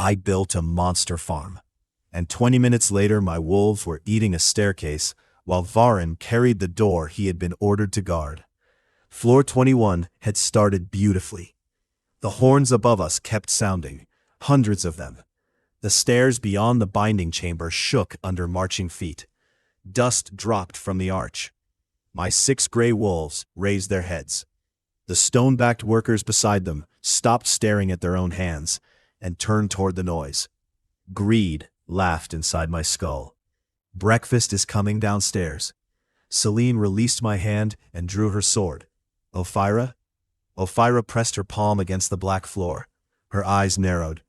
I built a monster farm. And 20 minutes later my wolves were eating a staircase, while Vahren carried the door he had been ordered to guard. Floor 21 had started beautifully. The horns above us kept sounding, hundreds of them. The stairs beyond the binding chamber shook under marching feet. Dust dropped from the arch. My 6 gray wolves raised their heads. The stone-backed workers beside them stopped staring at their own hands and turned toward the noise. Greed laughed inside my skull. Breakfast is coming downstairs. Selene released my hand and drew her sword. Ophira? Ophira pressed her palm against the black floor. Her eyes narrowed.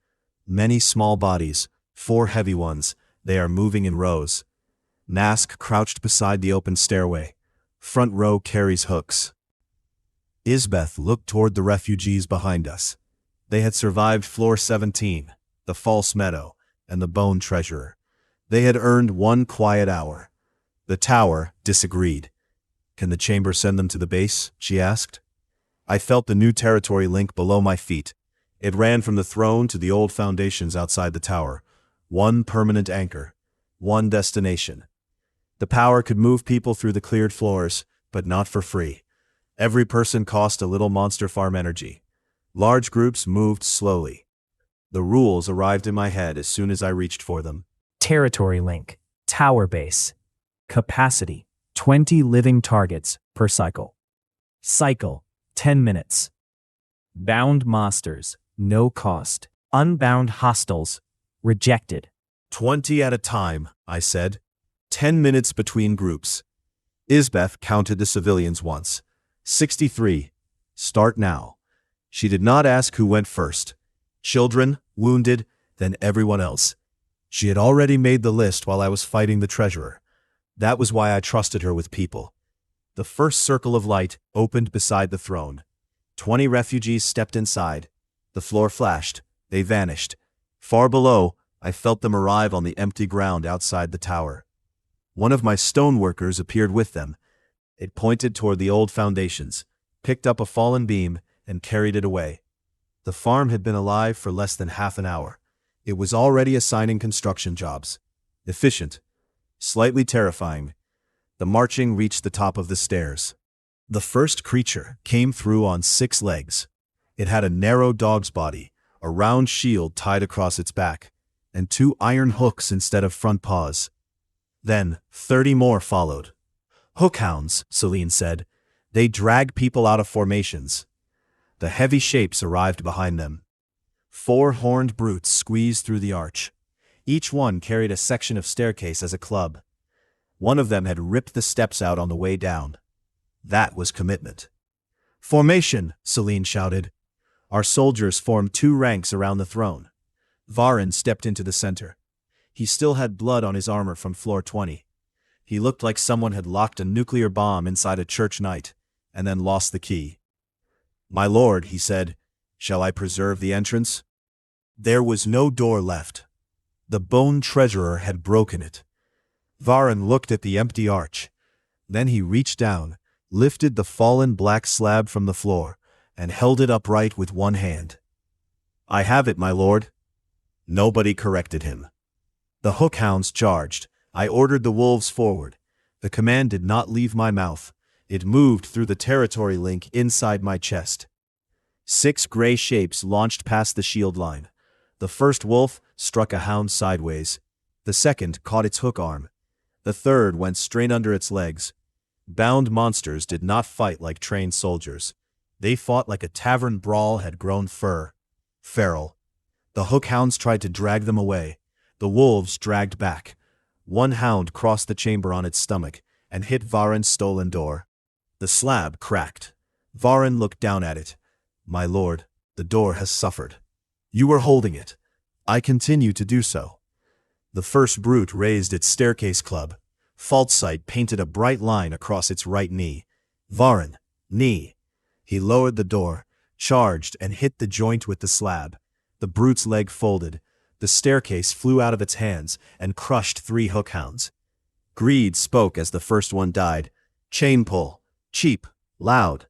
Many small bodies, 4 heavy ones, they are moving in rows. Nask crouched beside the open stairway. Front row carries hooks. Isbeth looked toward the refugees behind us. They had survived floor 17, the false meadow, and the bone treasurer. They had earned 1 quiet hour. The tower disagreed. Can the chamber send them to the base? She asked. I felt the new territory link below my feet. It ran from the throne to the old foundations outside the tower. 1 permanent anchor. 1 destination. The power could move people through the cleared floors, but not for free. Every person cost a little monster farm energy. Large groups moved slowly. The rules arrived in my head as soon as I reached for them. Territory link. Tower base. Capacity. 20 living targets per cycle. Cycle. 10 minutes. Bound monsters. No cost. Unbound hostiles. Rejected. 20 at a time, I said. 10 minutes between groups. Isbeth counted the civilians once. 63. Start now. She did not ask who went first. Children, wounded, then everyone else. She had already made the list while I was fighting the treasurer. That was why I trusted her with people. The first circle of light opened beside the throne. 20 refugees stepped inside. The floor flashed. They vanished. Far below, I felt them arrive on the empty ground outside the tower. One of my stoneworkers appeared with them. It pointed toward the old foundations, picked up a fallen beam, and carried it away. The farm had been alive for less than half an hour. It was already assigning construction jobs. Efficient. Slightly terrifying. The marching reached the top of the stairs. The first creature came through on 6 legs. It had a narrow dog's body, a round shield tied across its back, and 2 iron hooks instead of front paws. Then 30 more followed. Hookhounds, Selene said. They drag people out of formations. The heavy shapes arrived behind them. 4 horned brutes squeezed through the arch. Each one carried a section of staircase as a club. One of them had ripped the steps out on the way down. That was commitment. Formation, Selene shouted. Our soldiers formed 2 ranks around the throne. Vahren stepped into the center. He still had blood on his armor from floor 20. He looked like someone had locked a nuclear bomb inside a church night, and then lost the key. My lord, he said, shall I preserve the entrance? There was no door left. The bone treasurer had broken it. Vahren looked at the empty arch. Then he reached down, lifted the fallen black slab from the floor, and held it upright with one hand. I have it, my lord. Nobody corrected him. The hookhounds charged. I ordered the wolves forward. The command did not leave my mouth. It moved through the territory link inside my chest. 6 gray shapes launched past the shield line. The first wolf struck a hound sideways. The second caught its hook arm. The third went straight under its legs. Bound monsters did not fight like trained soldiers. They fought like a tavern brawl had grown feral. The hookhounds tried to drag them away. The wolves dragged back. One hound crossed the chamber on its stomach and hit Vahren's stolen door. The slab cracked. Vahren looked down at it. My lord, the door has suffered. You were holding it. I continue to do so. The first brute raised its staircase club. Falsight painted a bright line across its right knee. Vahren, knee. He lowered the door, charged, and hit the joint with the slab. The brute's leg folded. The staircase flew out of its hands and crushed 3 hookhounds. Greed spoke as the first one died. Chain pull. Cheap. Loud.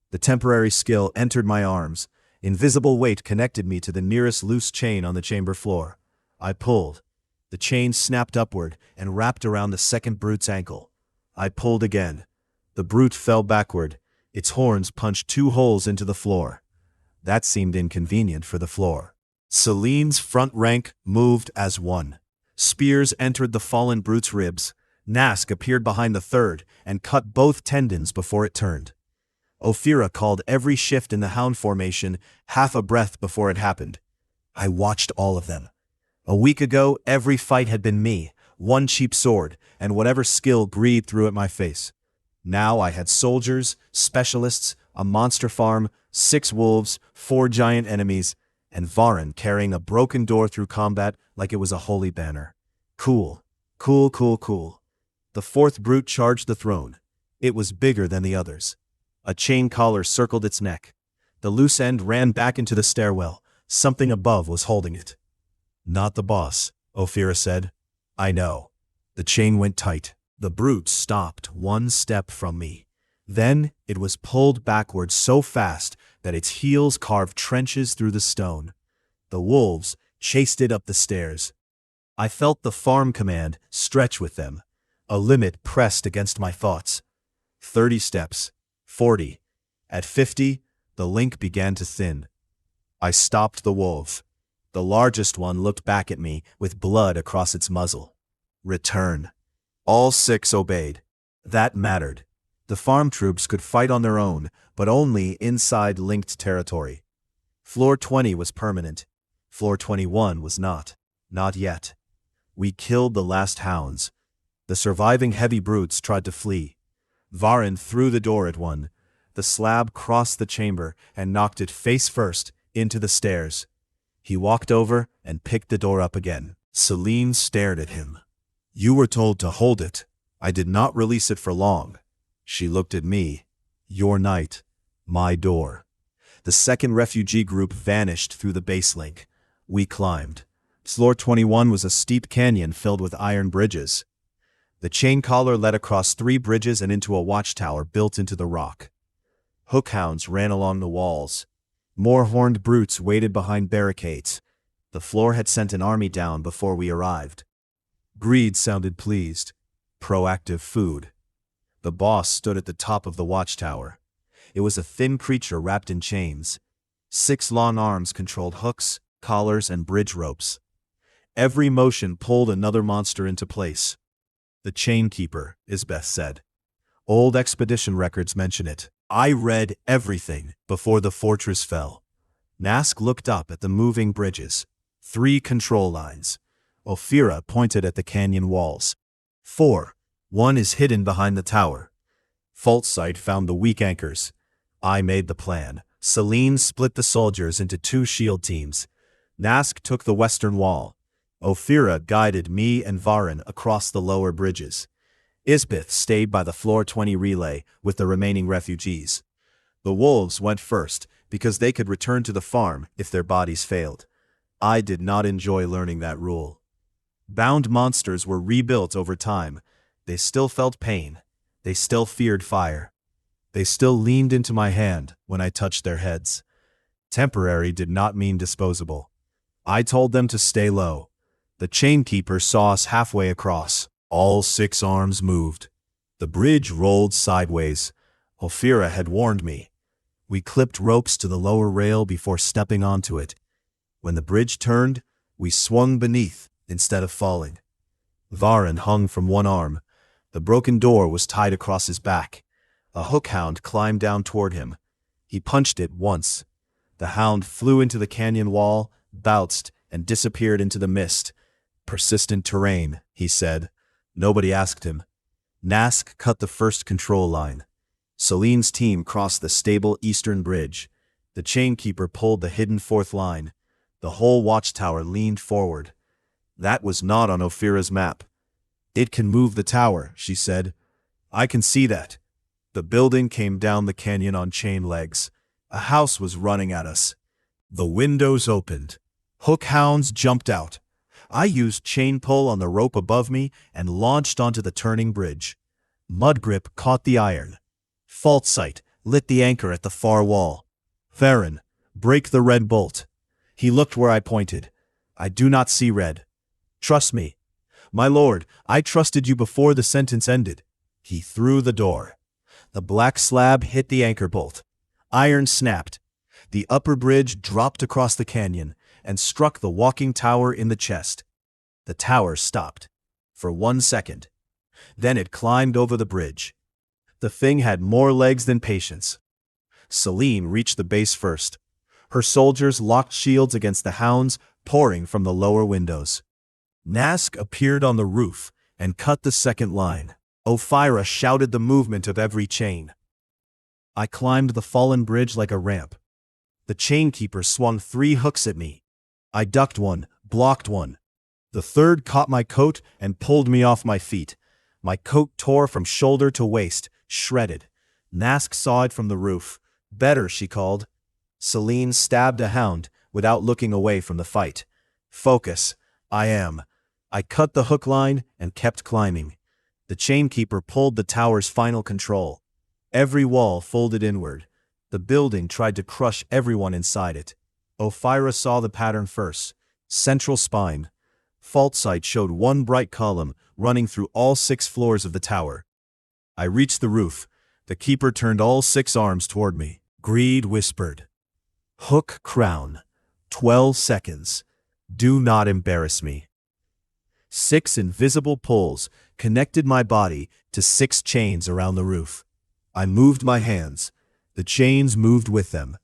The temporary skill entered my arms, Invisible weight connected me to the nearest loose chain on the chamber floor. I pulled. The chain snapped upward and wrapped around the second brute's ankle. I pulled again. The brute fell backward. Its horns punched 2 holes into the floor. That seemed inconvenient for the floor. Selene's front rank moved as one. Spears entered the fallen brute's ribs. Nask appeared behind the third and cut both tendons before it turned. Ophira called every shift in the hound formation half a breath before it happened. I watched all of them. A week ago, every fight had been me, one cheap sword, and whatever skill breathed through at my face. Now I had soldiers, specialists, a monster farm, 6 wolves, 4 giant enemies, and Vahren carrying a broken door through combat like it was a holy banner. Cool. Cool, cool, cool. The 4th brute charged the throne. It was bigger than the others. A chain collar circled its neck. The loose end ran back into the stairwell. Something above was holding it. Not the boss, Ophira said. I know. The chain went tight. The brute stopped 1 step from me. Then it was pulled backward so fast that its heels carved trenches through the stone. The wolves chased it up the stairs. I felt the farm command stretch with them. A limit pressed against my thoughts. 30 steps. 40. At 50, the link began to thin. I stopped the wolf. The largest one looked back at me with blood across its muzzle. Return. All 6 obeyed. That mattered. The farm troops could fight on their own, but only inside linked territory. Floor 20 was permanent. Floor 21 was not. Not yet. We killed the last hounds. The surviving heavy brutes tried to flee. Vahren threw the door at one. The slab crossed the chamber and knocked it face first into the stairs. He walked over and picked the door up again. Selene stared at him. You were told to hold it. I did not release it for long. She looked at me. Your night. My door. The second refugee group vanished through the base link. We climbed. Floor 21 was a steep canyon filled with iron bridges. The chain collar led across 3 bridges and into a watchtower built into the rock. Hookhounds ran along the walls. More horned brutes waited behind barricades. The floor had sent an army down before we arrived. Greed sounded pleased. Proactive food. The boss stood at the top of the watchtower. It was a thin creature wrapped in chains. 6 long arms controlled hooks, collars, and bridge ropes. Every motion pulled another monster into place. The chainkeeper, Isbeth said. Old expedition records mention it. I read everything before the fortress fell. Nask looked up at the moving bridges. 3 control lines. Ophira pointed at the canyon walls. 4. One is hidden behind the tower. Fault Sight found the weak anchors. I made the plan. Selene split the soldiers into 2 shield teams. Nask took the western wall. Ophira guided me and Vahren across the lower bridges. Isbeth stayed by the floor 20 relay with the remaining refugees. The wolves went first because they could return to the farm if their bodies failed. I did not enjoy learning that rule. Bound monsters were rebuilt over time. They still felt pain. They still feared fire. They still leaned into my hand when I touched their heads. Temporary did not mean disposable. I told them to stay low. The chainkeeper saw us halfway across. All 6 arms moved. The bridge rolled sideways. Ophira had warned me. We clipped ropes to the lower rail before stepping onto it. When the bridge turned, we swung beneath instead of falling. Vahren hung from one arm. The broken door was tied across his back. A hookhound climbed down toward him. He punched it once. The hound flew into the canyon wall, bounced, and disappeared into the mist. Persistent terrain, he said. Nobody asked him. Nask cut the first control line. Selene's team crossed the stable eastern bridge. The chainkeeper pulled the hidden 4th line. The whole watchtower leaned forward. That was not on Ophira's map. It can move the tower, she said. I can see that. The building came down the canyon on chain legs. A house was running at us. The windows opened. Hookhounds jumped out. I used chain pull on the rope above me and launched onto the turning bridge. Mudgrip caught the iron. Fault Sight lit the anchor at the far wall. Vahren, Break the red bolt. He looked where I pointed. I do not see red. Trust me. My lord, I trusted you before the sentence ended. He threw the door. The black slab hit the anchor bolt. Iron snapped. The upper bridge dropped across the canyon and struck the walking tower in the chest. The tower stopped. For 1 second. Then it climbed over the bridge. The thing had more legs than patience. Selene reached the base first. Her soldiers locked shields against the hounds pouring from the lower windows. Nask appeared on the roof and cut the second line. Ophira shouted the movement of every chain. I climbed the fallen bridge like a ramp. The chainkeeper swung 3 hooks at me. I ducked one, blocked one. The third caught my coat and pulled me off my feet. My coat tore from shoulder to waist, shredded. Nask saw it from the roof. Better, she called. Selene stabbed a hound without looking away from the fight. Focus. I am. I cut the hook line and kept climbing. The chainkeeper pulled the tower's final control. Every wall folded inward. The building tried to crush everyone inside it. Ophira saw the pattern first. Central spine. Fault site showed one bright column running through all 6 floors of the tower. I reached the roof. The keeper turned all 6 arms toward me. Greed whispered. Hook crown. 12 seconds. Do not embarrass me. 6 invisible pulls connected my body to 6 chains around the roof. I moved my hands. The chains moved with them.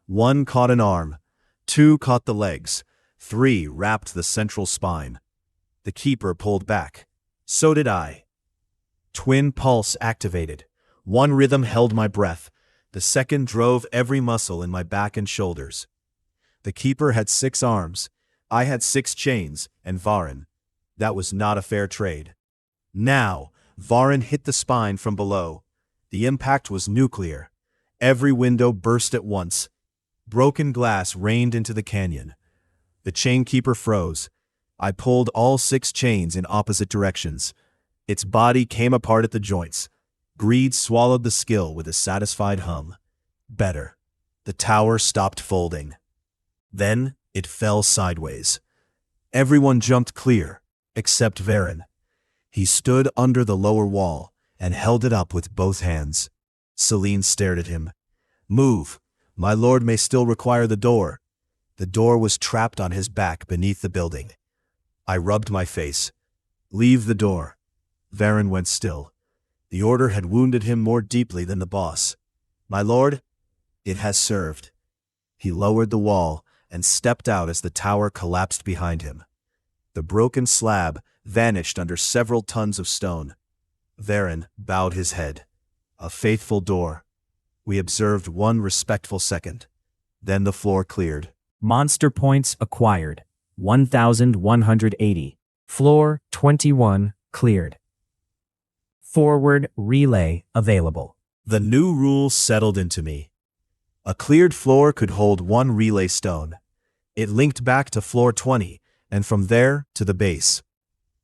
1 caught an arm. 2 caught the legs. 3 wrapped the central spine. The keeper pulled back. So did I. Twin pulse activated. 1 rhythm held my breath. The second drove every muscle in my back and shoulders. The keeper had 6 arms. I had 6 chains, and Vahren. That was not a fair trade. Now, Vahren hit the spine from below. The impact was nuclear. Every window burst at once. Broken glass rained into the canyon. The chainkeeper froze. I pulled all 6 chains in opposite directions. Its body came apart at the joints. Greed swallowed the skill with a satisfied hum. Better. The tower stopped folding. Then it fell sideways. Everyone jumped clear, except Vahren. He stood under the lower wall and held it up with both hands. Selene stared at him. Move. My lord may still require the door. The door was trapped on his back beneath the building. I rubbed my face. Leave the door. Vahren went still. The order had wounded him more deeply than the boss. My lord, it has served. He lowered the wall and stepped out as the tower collapsed behind him. The broken slab vanished under several tons of stone. Vahren bowed his head. A faithful door. We observed 1 respectful second. Then the floor cleared. Monster points acquired. 1,180. Floor 21 cleared. Forward relay available. The new rules settled into me. A cleared floor could hold 1 relay stone. It linked back to floor 20, and from there to the base.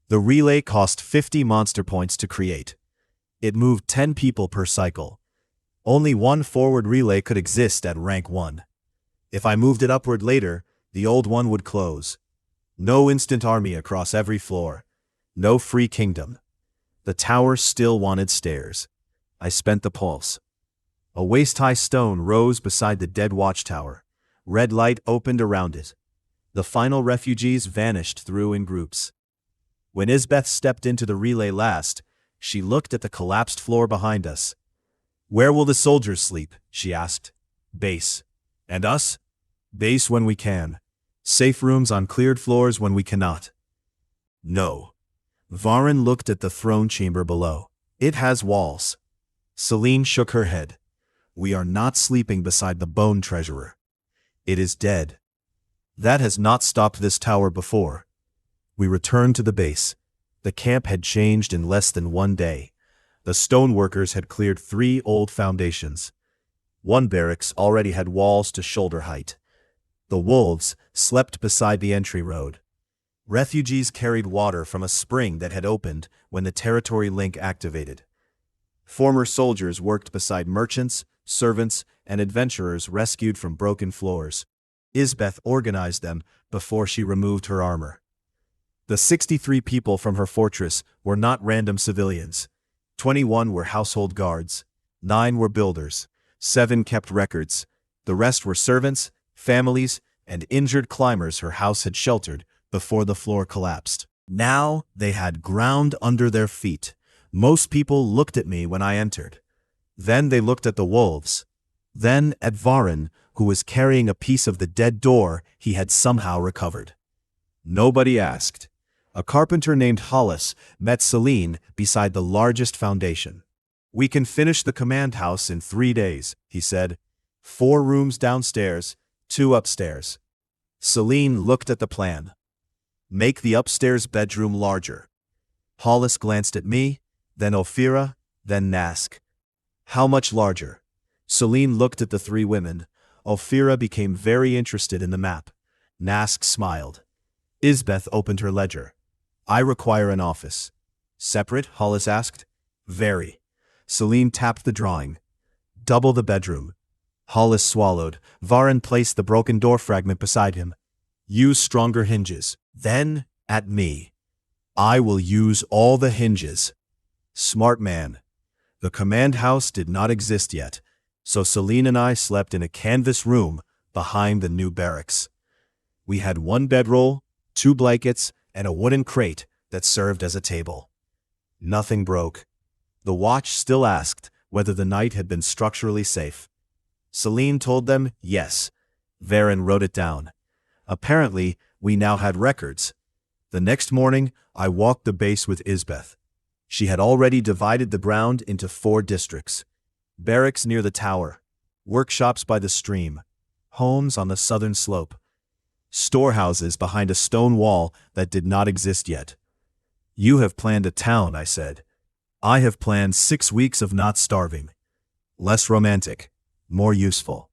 The relay cost 50 monster points to create. It moved 10 people per cycle. Only 1 forward relay could exist at rank 1. If I moved it upward later, the old one would close. No instant army across every floor. No free kingdom. The tower still wanted stairs. I spent the pulse. A waist-high stone rose beside the dead watchtower. Red light opened around it. The final refugees vanished through in groups. When Isbeth stepped into the relay last, she looked at the collapsed floor behind us. Where will the soldiers sleep? She asked. Base. And us? Base when we can. Safe rooms on cleared floors when we cannot. No. Vahren looked at the throne chamber below. It has walls. Selene shook her head. We are not sleeping beside the bone treasurer. It is dead. That has not stopped this tower before. We returned to the base. The camp had changed in less than 1 day. The stoneworkers had cleared 3 old foundations. 1 barracks already had walls to shoulder height. The wolves slept beside the entry road. Refugees carried water from a spring that had opened when the territory link activated. Former soldiers worked beside merchants, servants, and adventurers rescued from broken floors. Isbeth organized them before she removed her armor. The 63 people from her fortress were not random civilians. 21 were household guards. 9 were builders. 7 kept records. The rest were servants, families, and injured climbers her house had sheltered before the floor collapsed. Now they had ground under their feet. Most people looked at me when I entered. Then they looked at the wolves. Then at Vahren, who was carrying a piece of the dead door he had somehow recovered. Nobody asked. A carpenter named Hollis met Selene beside the largest foundation. "We can finish the command house in 3 days," he said. 4 rooms downstairs, 2 upstairs. Selene looked at the plan. "Make the upstairs bedroom larger." Hollis glanced at me, then Ophira, then Nask. "How much larger?" Selene looked at the 3 women. Ophira became very interested in the map. Nask smiled. Isbeth opened her ledger. "I require an office." "Separate?" Hollis asked. "Very." Selene tapped the drawing. "Double the bedroom." Hollis swallowed. Vahren placed the broken door fragment beside him. "Use stronger hinges." Then, at me. "I will use all the hinges." Smart man. The command house did not exist yet, so Selene and I slept in a canvas room behind the new barracks. We had 1 bedroll, 2 blankets, and a wooden crate that served as a table. Nothing broke. The watch still asked whether the night had been structurally safe. Selene told them yes. Vahren wrote it down. Apparently, we now had records. The next morning, I walked the base with Isbeth. She had already divided the ground into 4 districts. Barracks near the tower, workshops by the stream, homes on the southern slope, storehouses behind a stone wall that did not exist yet. "You have planned a town," I said. "I have planned 6 weeks of not starving. Less romantic, more useful."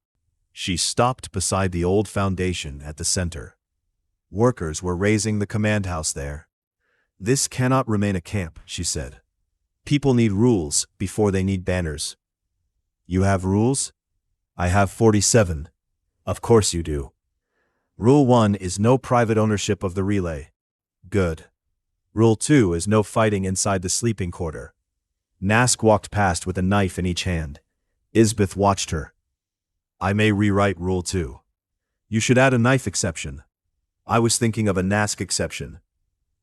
She stopped beside the old foundation at the center. Workers were raising the command house there. "This cannot remain a camp," she said. "People need rules before they need banners." "You have rules?" "I have 47. "Of course you do." "Rule 1 is no private ownership of the relay." "Good." "Rule 2 is no fighting inside the sleeping quarter." Nask walked past with a knife in each hand. Isbeth watched her. "I may rewrite Rule 2. You should add a knife exception." "I was thinking of a Nask exception."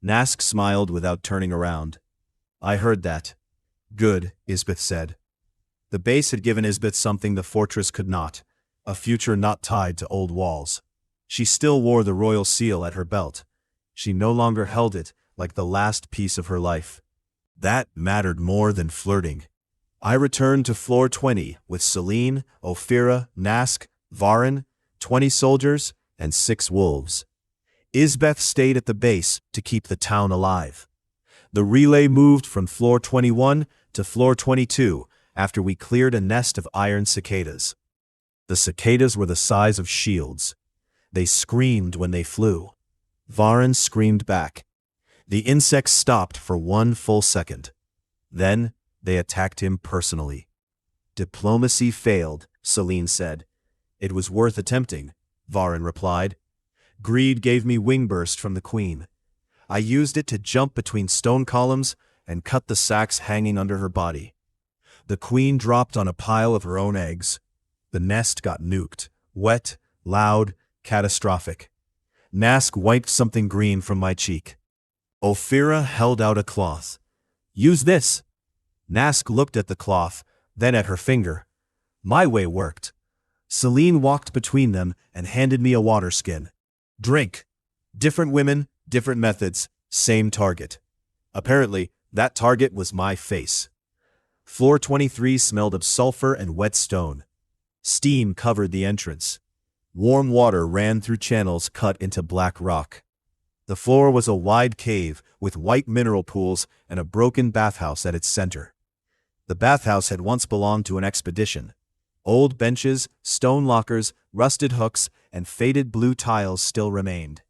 Nask smiled without turning around. "I heard that." "Good," Isbeth said. The base had given Isbeth something the fortress could not, a future not tied to old walls. She still wore the royal seal at her belt. She no longer held it like the last piece of her life. That mattered more than flirting. I returned to floor 20 with Selene, Ophira, Nask, Vahren, 20 soldiers, and 6 wolves. Isbeth stayed at the base to keep the town alive. The relay moved from floor 21 to floor 22 after we cleared a nest of iron cicadas. The cicadas were the size of shields. They screamed when they flew. Vahren screamed back. The insects stopped for 1 full second. Then they attacked him personally. "Diplomacy failed," Selene said. "It was worth attempting," Vahren replied. "Greed gave me wingburst from the queen. I used it to jump between stone columns and cut the sacks hanging under her body. The queen dropped on a pile of her own eggs. The nest got nuked. Wet, loud, catastrophic. Nask wiped something green from my cheek. Ophira held out a cloth. "Use this." Nask looked at the cloth, then at her finger. My way worked. Selene walked between them and handed me a water skin. "Drink." Different women, different methods, same target. Apparently, that target was my face. Floor 23 smelled of sulfur and wet stone. Steam covered the entrance. Warm water ran through channels cut into black rock. The floor was a wide cave with white mineral pools and a broken bathhouse at its center. The bathhouse had once belonged to an expedition. Old benches, stone lockers, rusted hooks, and faded blue tiles still remained.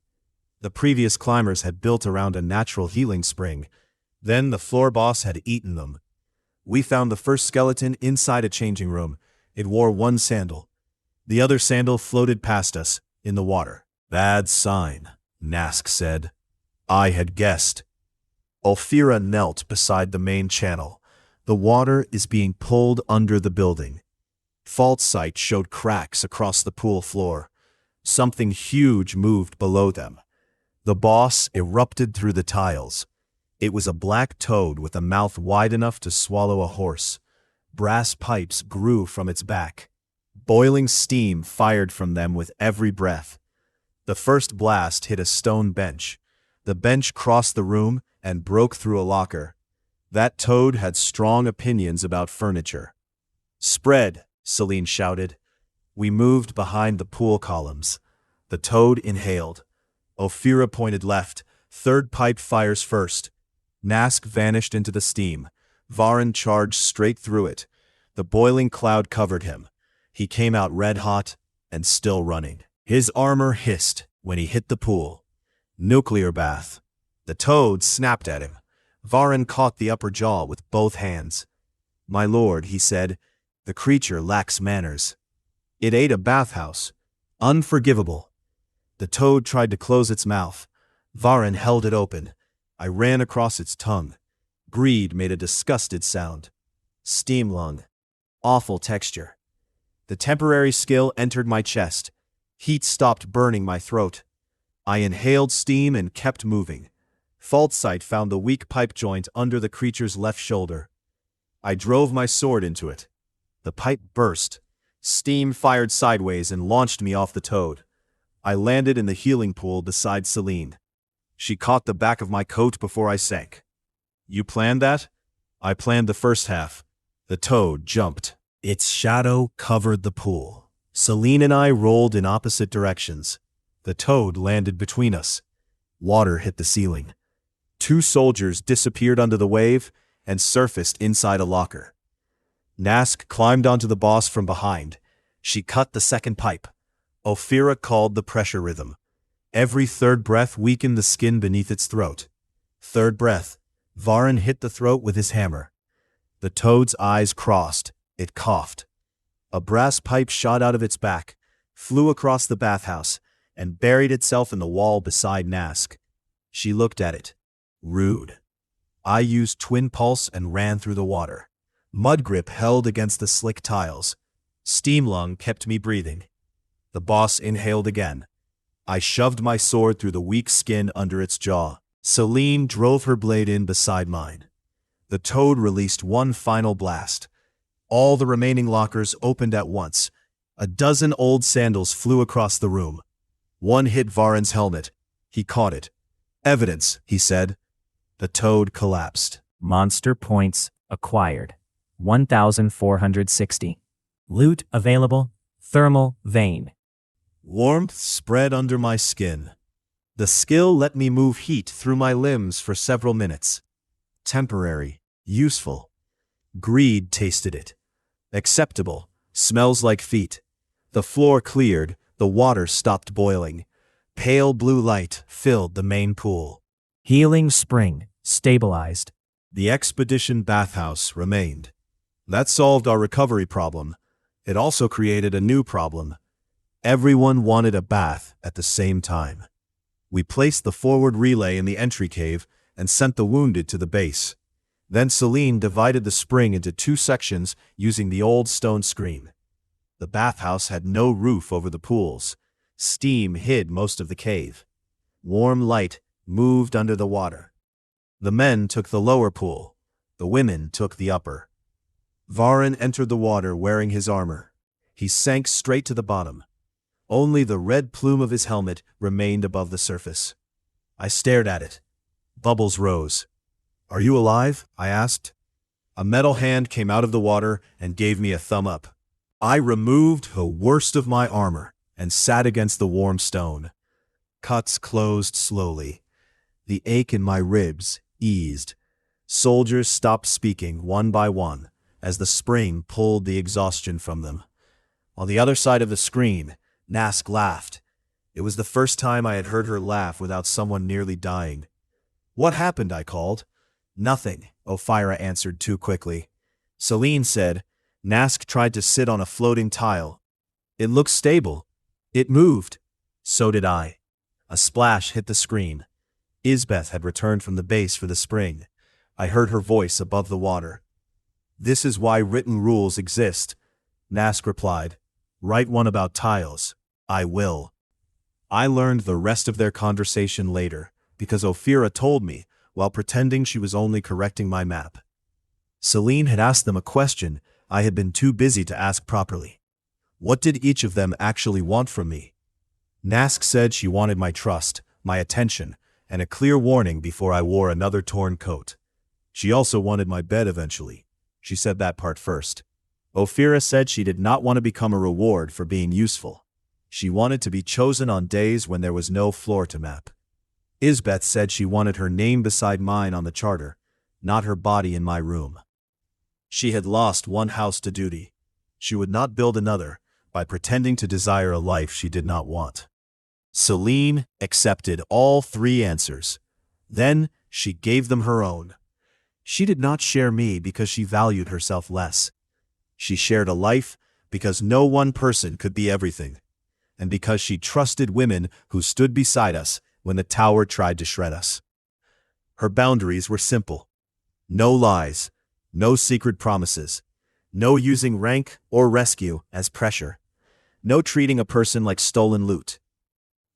The previous climbers had built around a natural healing spring. Then the floor boss had eaten them. We found the first skeleton inside a changing room. It wore one sandal. The other sandal floated past us, in the water. Bad sign, Nask said. I had guessed. Ophira knelt beside the main channel. The water is being pulled under the building. Fault sight showed cracks across the pool floor. Something huge moved below them. The boss erupted through the tiles. It was a black toad with a mouth wide enough to swallow a horse. Brass pipes grew from its back. Boiling steam fired from them with every breath. The first blast hit a stone bench. The bench crossed the room and broke through a locker. That toad had strong opinions about furniture. "Spread," Selene shouted. We moved behind the pool columns. The toad inhaled. Ophira pointed left. Third pipe fires first. Nask vanished into the steam. Vahren charged straight through it. The boiling cloud covered him. He came out red-hot and still running. His armor hissed when he hit the pool. Nuclear bath. The toad snapped at him. Vahren caught the upper jaw with both hands. "My lord," he said, "the creature lacks manners. It ate a bathhouse. Unforgivable." The toad tried to close its mouth. Vahren held it open. I ran across its tongue. Greed made a disgusted sound. Steam lung. Awful texture. The temporary skill entered my chest. Heat stopped burning my throat. I inhaled steam and kept moving. Fault sight found the weak pipe joint under the creature's left shoulder. I drove my sword into it. The pipe burst. Steam fired sideways and launched me off the toad. I landed in the healing pool beside Selene. She caught the back of my coat before I sank. "You planned that?" "I planned the first half." The toad jumped. Its shadow covered the pool. Selene and I rolled in opposite directions. The toad landed between us. Water hit the ceiling. Two soldiers disappeared under the wave and surfaced inside a locker. Nask climbed onto the boss from behind. She cut the second pipe. Ophira called the pressure rhythm. Every third breath weakened the skin beneath its throat. Third breath. Vahren hit the throat with his hammer. The toad's eyes crossed. It coughed. A brass pipe shot out of its back, flew across the bathhouse, and buried itself in the wall beside Nask. She looked at it. Rude. I used twin pulse and ran through the water. Mud grip held against the slick tiles. Steam lung kept me breathing. The boss inhaled again. I shoved my sword through the weak skin under its jaw. Selene drove her blade in beside mine. The toad released one final blast. All the remaining lockers opened at once. A dozen old sandals flew across the room. One hit Vahren's helmet. He caught it. "Evidence," he said. The toad collapsed. Monster points acquired. 1,460. Loot available. Thermal vein. Warmth spread under my skin. The skill let me move heat through my limbs for several minutes. Temporary. Useful. Greed tasted it. Acceptable. Smells like feet. The floor cleared. The water stopped boiling. Pale blue light filled the main pool. Healing spring. Stabilized. The expedition bathhouse remained. That solved our recovery problem. It also created a new problem. Everyone wanted a bath at the same time. We placed the forward relay in the entry cave and sent the wounded to the base. Then Selene divided the spring into two sections using the old stone screen. The bathhouse had no roof over the pools. Steam hid most of the cave. Warm light moved under the water. The men took the lower pool. The women took the upper. Vahren entered the water wearing his armor. He sank straight to the bottom. Only the red plume of his helmet remained above the surface. I stared at it. Bubbles rose. "Are you alive?" I asked. A metal hand came out of the water and gave me a thumb up. I removed the worst of my armor and sat against the warm stone. Cuts closed slowly. The ache in my ribs eased. Soldiers stopped speaking one by one as the spring pulled the exhaustion from them. On the other side of the screen, Nask laughed. It was the first time I had heard her laugh without someone nearly dying. "What happened?" I called. "Nothing," Ophira answered too quickly. Selene said, Nask tried to sit on a floating tile. It looked stable. It moved. So did I. A splash hit the screen. Isbeth had returned from the base for the spring. I heard her voice above the water. "This is why written rules exist," Nask replied. "Write one about tiles." "I will." I learned the rest of their conversation later, because Ophira told me, while pretending she was only correcting my map. Selene had asked them a question I had been too busy to ask properly. What did each of them actually want from me? Nask said she wanted my trust, my attention, and a clear warning before I wore another torn coat. She also wanted my bed eventually. She said that part first. Ophira said she did not want to become a reward for being useful. She wanted to be chosen on days when there was no floor to map. Isbeth said she wanted her name beside mine on the charter, not her body in my room. She had lost one house to duty. She would not build another by pretending to desire a life she did not want. Selene accepted all three answers. Then she gave them her own. She did not share me because she valued herself less. She shared a life because no one person could be everything, and because she trusted women who stood beside us when the tower tried to shred us. Her boundaries were simple. No lies, no secret promises, no using rank or rescue as pressure, no treating a person like stolen loot.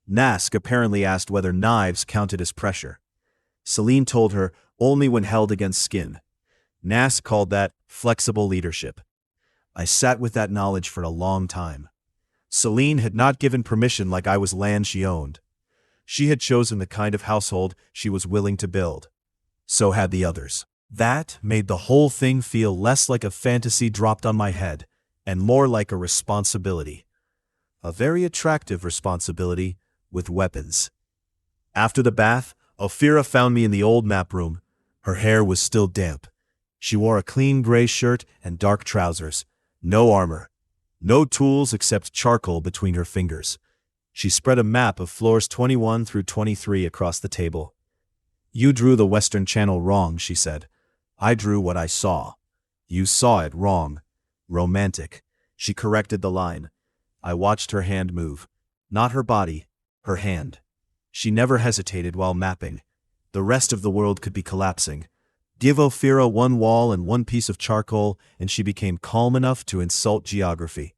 Nask apparently asked whether knives counted as pressure. Selene told her only when held against skin. Nask called that flexible leadership. I sat with that knowledge for a long time. Selene had not given permission like I was land she owned. She had chosen the kind of household she was willing to build. So had the others. That made the whole thing feel less like a fantasy dropped on my head, and more like a responsibility. A very attractive responsibility, with weapons. After the bath, Ophira found me in the old map room. Her hair was still damp. She wore a clean gray shirt and dark trousers. No armor. No tools except charcoal between her fingers. She spread a map of floors 21 through 23 across the table. "You drew the Western Channel wrong," she said. "I drew what I saw." "You saw it wrong. Romantic." She corrected the line. I watched her hand move. Not her body, her hand. She never hesitated while mapping. The rest of the world could be collapsing. Give Ophira one wall and one piece of charcoal, and she became calm enough to insult geography.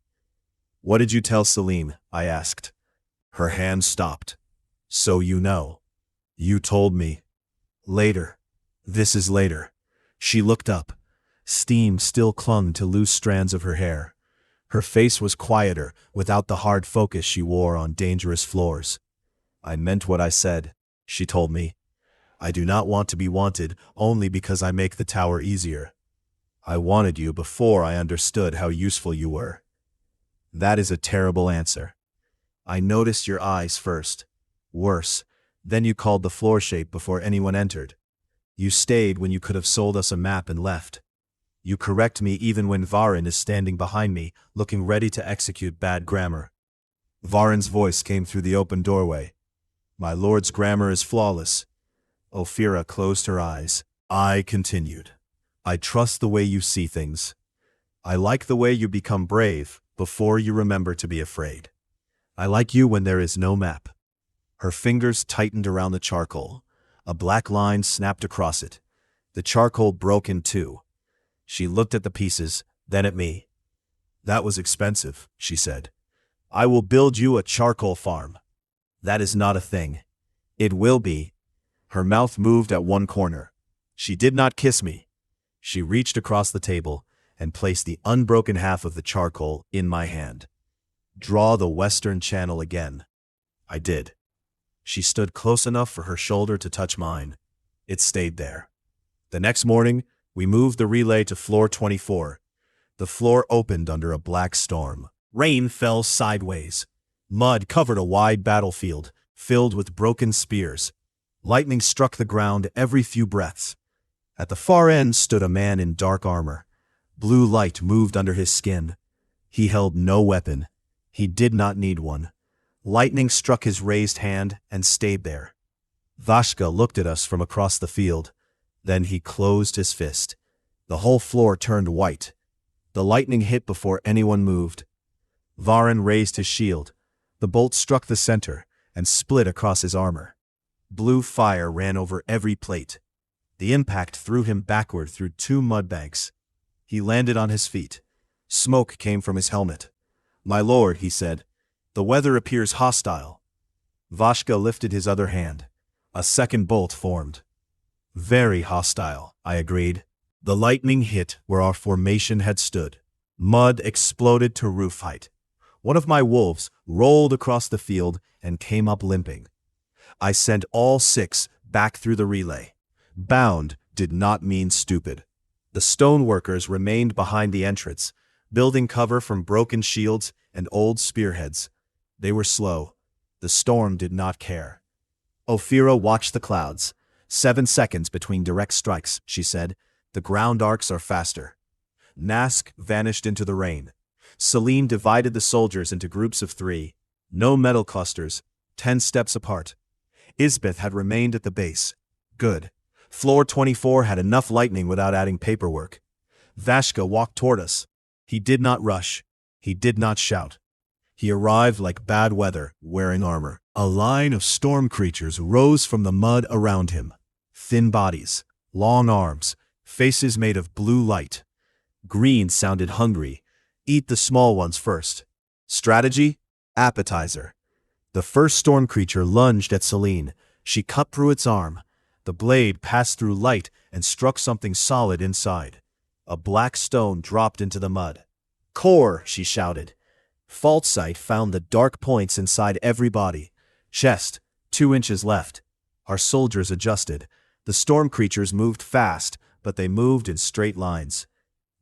"What did you tell Selene?" I asked. Her hand stopped. "So you know." "You told me." "Later. This is later." She looked up. Steam still clung to loose strands of her hair. Her face was quieter, without the hard focus she wore on dangerous floors. "I meant what I said," she told me. "I do not want to be wanted only because I make the tower easier. I wanted you before I understood how useful you were." That is a terrible answer. I noticed your eyes first. Worse, then you called the floor shape before anyone entered. You stayed when you could have sold us a map and left. You correct me even when Vahren is standing behind me, looking ready to execute bad grammar. Varen's voice came through the open doorway. "My lord's grammar is flawless." Ophira closed her eyes. I continued. "I trust the way you see things. I like the way you become brave before you remember to be afraid. I like you when there is no map." Her fingers tightened around the charcoal. A black line snapped across it. The charcoal broke in two. She looked at the pieces, then at me. "That was expensive," she said. "I will build you a charcoal farm." "That is not a thing." "It will be." Her mouth moved at one corner. She did not kiss me. She reached across the table and placed the unbroken half of the charcoal in my hand. "Draw the Western Channel again." I did. She stood close enough for her shoulder to touch mine. It stayed there. The next morning, we moved the relay to floor 24. The floor opened under a black storm. Rain fell sideways. Mud covered a wide battlefield, filled with broken spears. Lightning struck the ground every few breaths. At the far end stood a man in dark armor. Blue light moved under his skin. He held no weapon. He did not need one. Lightning struck his raised hand and stayed there. Vashka looked at us from across the field. Then he closed his fist. The whole floor turned white. The lightning hit before anyone moved. Vahren raised his shield. The bolt struck the center and split across his armor. Blue fire ran over every plate. The impact threw him backward through 2 mud banks. He landed on his feet. Smoke came from his helmet. "My lord," he said, "the weather appears hostile." Vashka lifted his other hand. A second bolt formed. "Very hostile," I agreed. The lightning hit where our formation had stood. Mud exploded to roof height. One of my wolves rolled across the field and came up limping. I sent all 6 back through the relay. Bound did not mean stupid. The stoneworkers remained behind the entrance, building cover from broken shields and old spearheads. They were slow. The storm did not care. Ophira watched the clouds. 7 seconds between direct strikes, she said. The ground arcs are faster. Nask vanished into the rain. Selene divided the soldiers into groups of 3. No metal clusters, 10 steps apart. Isbeth had remained at the base. Good. Floor 24 had enough lightning without adding paperwork. Vashka walked toward us. He did not rush. He did not shout. He arrived like bad weather, wearing armor. A line of storm creatures rose from the mud around him. Thin bodies, long arms, faces made of blue light. Green sounded hungry. Eat the small ones first. Strategy? Appetizer. The first storm creature lunged at Selene. She cut through its arm. The blade passed through light and struck something solid inside. A black stone dropped into the mud. "Core," she shouted. Fault sight found the dark points inside every body. Chest, 2 inches left. Our soldiers adjusted. The storm creatures moved fast, but they moved in straight lines.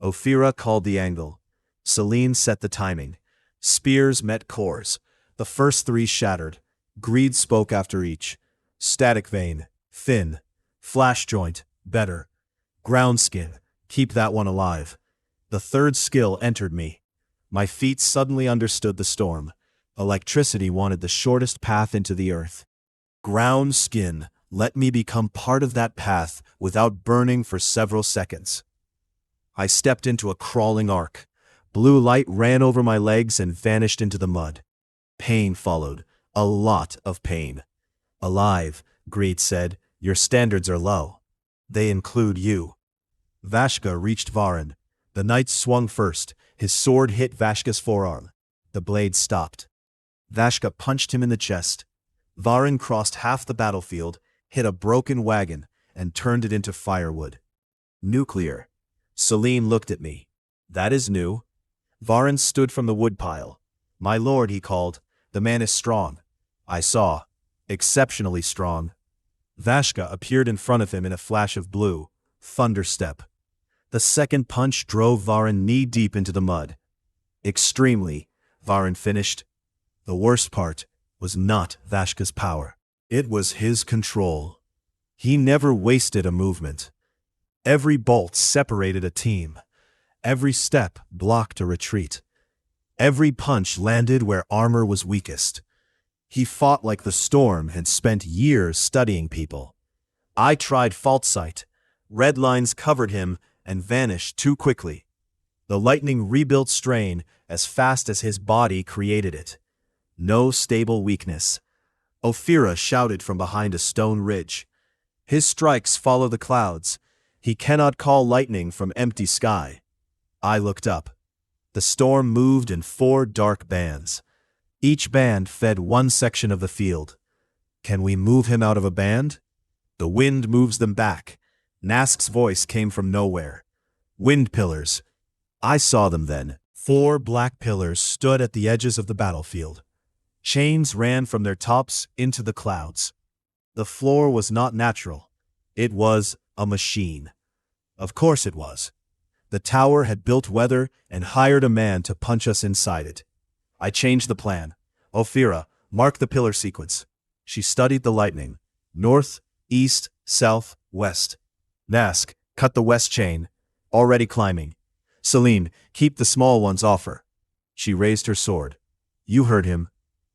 Ophira called the angle. Selene set the timing. Spears met cores. The first 3 shattered. Greed spoke after each. Static vein, thin. Flash joint, better. Ground skin, keep that one alive. The third skill entered me. My feet suddenly understood the storm. Electricity wanted the shortest path into the earth. Ground skin let me become part of that path without burning for several seconds. I stepped into a crawling arc. Blue light ran over my legs and vanished into the mud. Pain followed. A lot of pain. "Alive," Greed said. "Your standards are low. They include you." Vashka reached Vahren. The knight swung first. His sword hit Vashka's forearm. The blade stopped. Vashka punched him in the chest. Vahren crossed half the battlefield, hit a broken wagon, and turned it into firewood. "Nuclear." Selene looked at me. "That is new." Vahren stood from the woodpile. "My lord," he called, "the man is strong." I saw. Exceptionally strong. Vashka appeared in front of him in a flash of blue. Thunderstep. The second punch drove Vahren knee-deep into the mud. "Extremely," Vahren finished. The worst part was not Vashka's power. It was his control. He never wasted a movement. Every bolt separated a team. Every step blocked a retreat. Every punch landed where armor was weakest. He fought like the storm had spent years studying people. I tried fault sight. Red lines covered him and vanished too quickly. The lightning rebuilt strain as fast as his body created it. No stable weakness. Ophira shouted from behind a stone ridge. "His strikes follow the clouds. He cannot call lightning from empty sky." I looked up. The storm moved in 4 dark bands. Each band fed one section of the field. "Can we move him out of a band?" "The wind moves them back." Nask's voice came from nowhere. "Wind pillars." I saw them then. 4 black pillars stood at the edges of the battlefield. Chains ran from their tops into the clouds. The floor was not natural. It was a machine. Of course it was. The tower had built weather and hired a man to punch us inside it. I changed the plan. "Ophira, mark the pillar sequence." She studied the lightning. North, east, south, west. "Nask, cut the west chain. Already climbing." "Selene, keep the small ones off her." She raised her sword. "You heard him."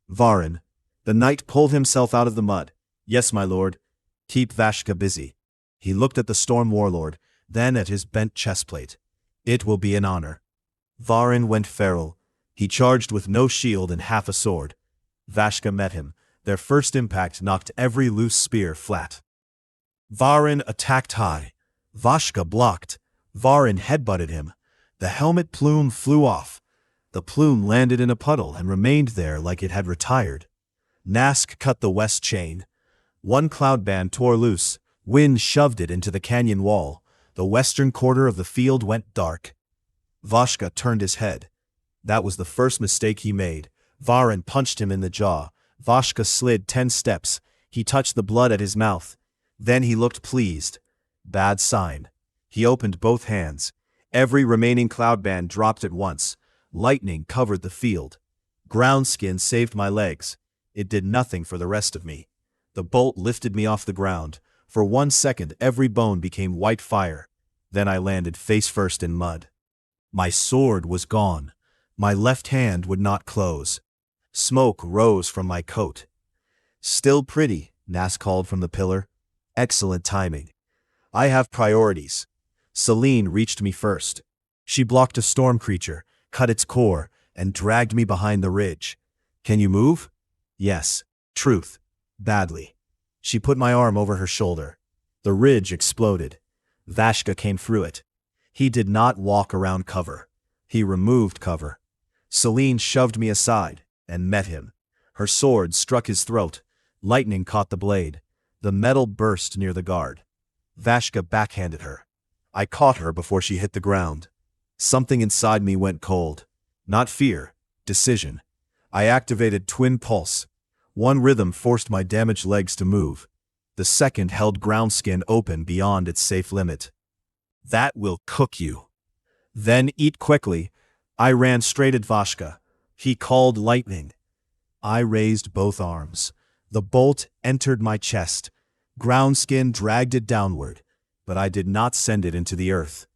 "Vahren." The knight pulled himself out of the mud. "Yes, my lord." "Keep Vashka busy." He looked at the storm warlord, then at his bent chestplate. "It will be an honor." Vahren went feral. He charged with no shield and half a sword. Vashka met him. Their first impact knocked every loose spear flat. Vahren attacked high. Vashka blocked. Vahren headbutted him. The helmet plume flew off. The plume landed in a puddle and remained there like it had retired. Nask cut the west chain. One cloud band tore loose. Wind shoved it into the canyon wall. The western quarter of the field went dark. Vashka turned his head. That was the first mistake he made. Vahren punched him in the jaw. Vashka slid 10 steps. He touched the blood at his mouth. Then he looked pleased. Bad sign. He opened both hands. Every remaining cloud band dropped at once. Lightning covered the field. Ground skin saved my legs. It did nothing for the rest of me. The bolt lifted me off the ground. For 1 second every bone became white fire. Then I landed face first in mud. My sword was gone. My left hand would not close. Smoke rose from my coat. Still pretty, Nask called from the pillar. Excellent timing. I have priorities. Selene reached me first. She blocked a storm creature, cut its core, and dragged me behind the ridge. Can you move? Yes. Truth. Badly. She put my arm over her shoulder. The ridge exploded. Vashka came through it. He did not walk around cover. He removed cover. Selene shoved me aside and met him. Her sword struck his throat. Lightning caught the blade. The metal burst near the guard. Vashka backhanded her. I caught her before she hit the ground. Something inside me went cold. Not fear, decision. I activated Twin Pulse. One rhythm forced my damaged legs to move. The second held ground skin open beyond its safe limit. That will cook you. Then eat quickly. I ran straight at Vashka. He called lightning. I raised both arms. The bolt entered my chest. Ground skin dragged it downward, but I did not send it into the earth.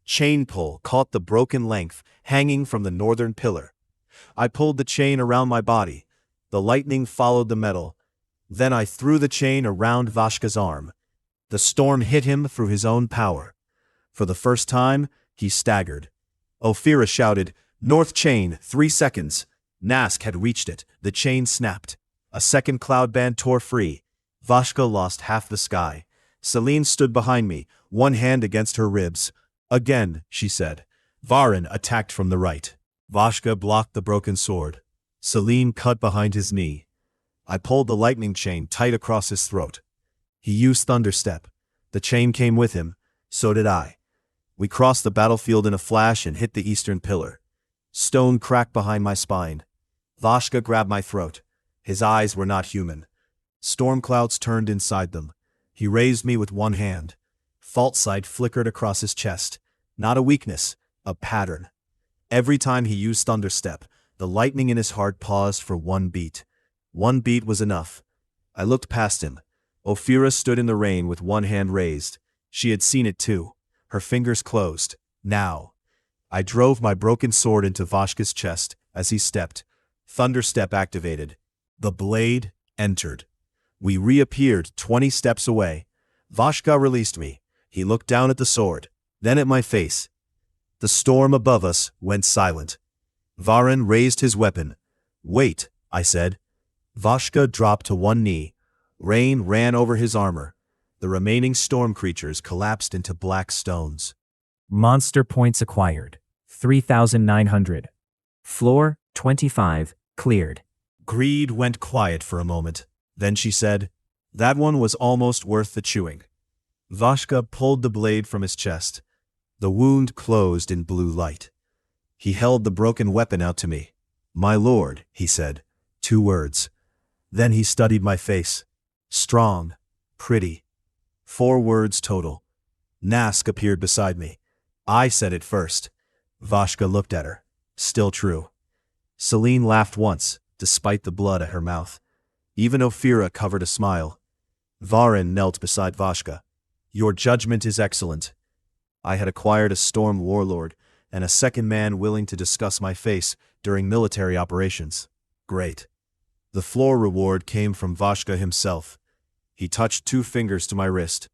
Chain pull caught the broken length hanging from the northern pillar. I pulled the chain around my body. The lightning followed the metal. Then I threw the chain around Vashka's arm. The storm hit him through his own power. For the first time, he staggered. Ophira shouted, "North chain, 3 seconds." Nask had reached it. The chain snapped. A second cloud band tore free. Vashka lost half the sky. Selene stood behind me, one hand against her ribs. Again, she said. Vahren attacked from the right. Vashka blocked the broken sword. Selene cut behind his knee. I pulled the lightning chain tight across his throat. He used thunderstep. The chain came with him. So did I. We crossed the battlefield in a flash and hit the eastern pillar. Stone cracked behind my spine. Vashka grabbed my throat. His eyes were not human. Storm clouds turned inside them. He raised me with one hand. Fault sight flickered across his chest. Not a weakness, a pattern. Every time he used thunderstep, the lightning in his heart paused for one beat. One beat was enough. I looked past him. Ophira stood in the rain with one hand raised. She had seen it too. Her fingers closed. Now. I drove my broken sword into Vashka's chest as he stepped. Thunderstep activated. The blade entered. We reappeared 20 steps away. Vashka released me. He looked down at the sword, then at my face. The storm above us went silent. Vahren raised his weapon. "Wait," I said. Vashka dropped to one knee. Rain ran over his armor. The remaining storm creatures collapsed into black stones. Monster points acquired. 3,900. Floor, 25, cleared. Greed went quiet for a moment. Then she said, "That one was almost worth the chewing." Vashka pulled the blade from his chest. The wound closed in blue light. He held the broken weapon out to me. "My lord," he said. 2 words. Then he studied my face. Strong. Pretty. 4 words total. Nask appeared beside me. I said it first. Vashka looked at her. Still true. Selene laughed once, despite the blood at her mouth. Even Ophira covered a smile. Vahren knelt beside Vashka. "Your judgment is excellent." I had acquired a storm warlord and a second man willing to discuss my face during military operations. Great. The floor reward came from Vashka himself. He touched 2 fingers to my wrist.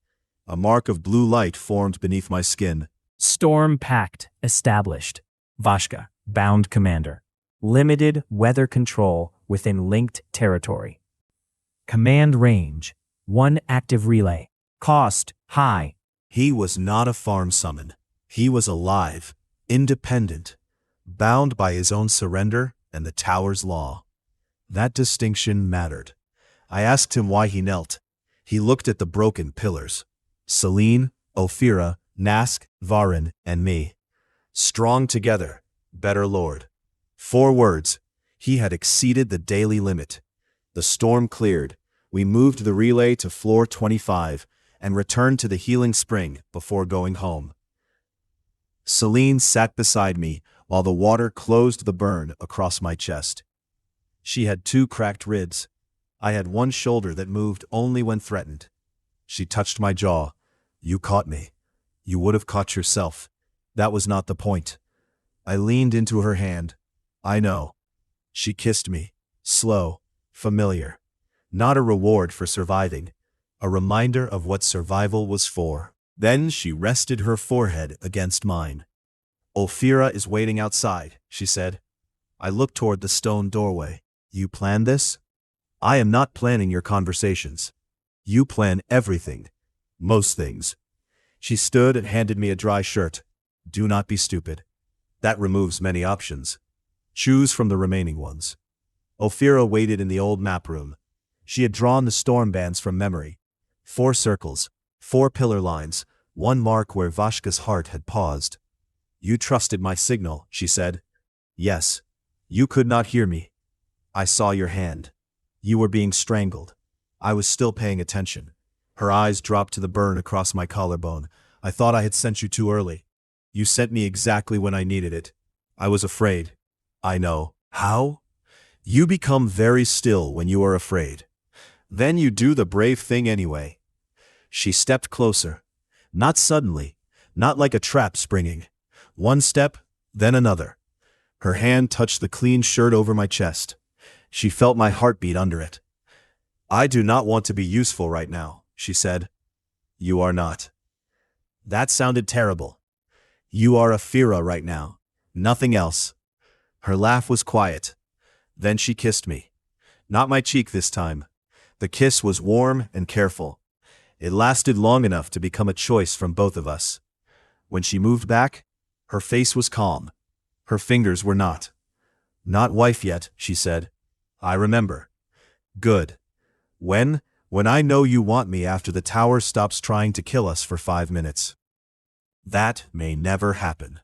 A mark of blue light formed beneath my skin. Storm pact established. Vashka, bound commander. Limited weather control within linked territory. Command range, 1 active relay. Cost, high. He was not a farm summon. He was alive, independent, bound by his own surrender and the Tower's law. That distinction mattered. I asked him why he knelt. He looked at the broken pillars. Selene, Ophira, Nask, Vahren, and me. Strong together, better lord. 4 words. He had exceeded the daily limit. The storm cleared. We moved the relay to floor 25 and returned to the healing spring before going home. Selene sat beside me while the water closed the burn across my chest. She had 2 cracked ribs. I had 1 shoulder that moved only when threatened. She touched my jaw. You caught me. You would have caught yourself. That was not the point. I leaned into her hand. I know. She kissed me. Slow, familiar. Not a reward for surviving. A reminder of what survival was for. Then she rested her forehead against mine. Ophira is waiting outside, she said. I looked toward the stone doorway. You plan this? I am not planning your conversations. You plan everything. Most things. She stood and handed me a dry shirt. Do not be stupid. That removes many options. Choose from the remaining ones. Ophira waited in the old map room. She had drawn the storm bands from memory. 4 circles, 4 pillar lines, 1 mark where Vashka's heart had paused. You trusted my signal, she said. Yes. You could not hear me. I saw your hand. You were being strangled. I was still paying attention. Her eyes dropped to the burn across my collarbone. I thought I had sent you too early. You sent me exactly when I needed it. I was afraid. I know. How? You become very still when you are afraid. Then you do the brave thing anyway. She stepped closer. Not suddenly. Not like a trap springing. 1 step, then another. Her hand touched the clean shirt over my chest. She felt my heartbeat under it. I do not want to be useful right now, she said. You are not. That sounded terrible. You are Ophira right now. Nothing else. Her laugh was quiet. Then she kissed me. Not my cheek this time. The kiss was warm and careful. It lasted long enough to become a choice from both of us. When she moved back, her face was calm. Her fingers were not. Not wife yet, she said. I remember. Good. When I know you want me after the tower stops trying to kill us for 5 minutes. That may never happen.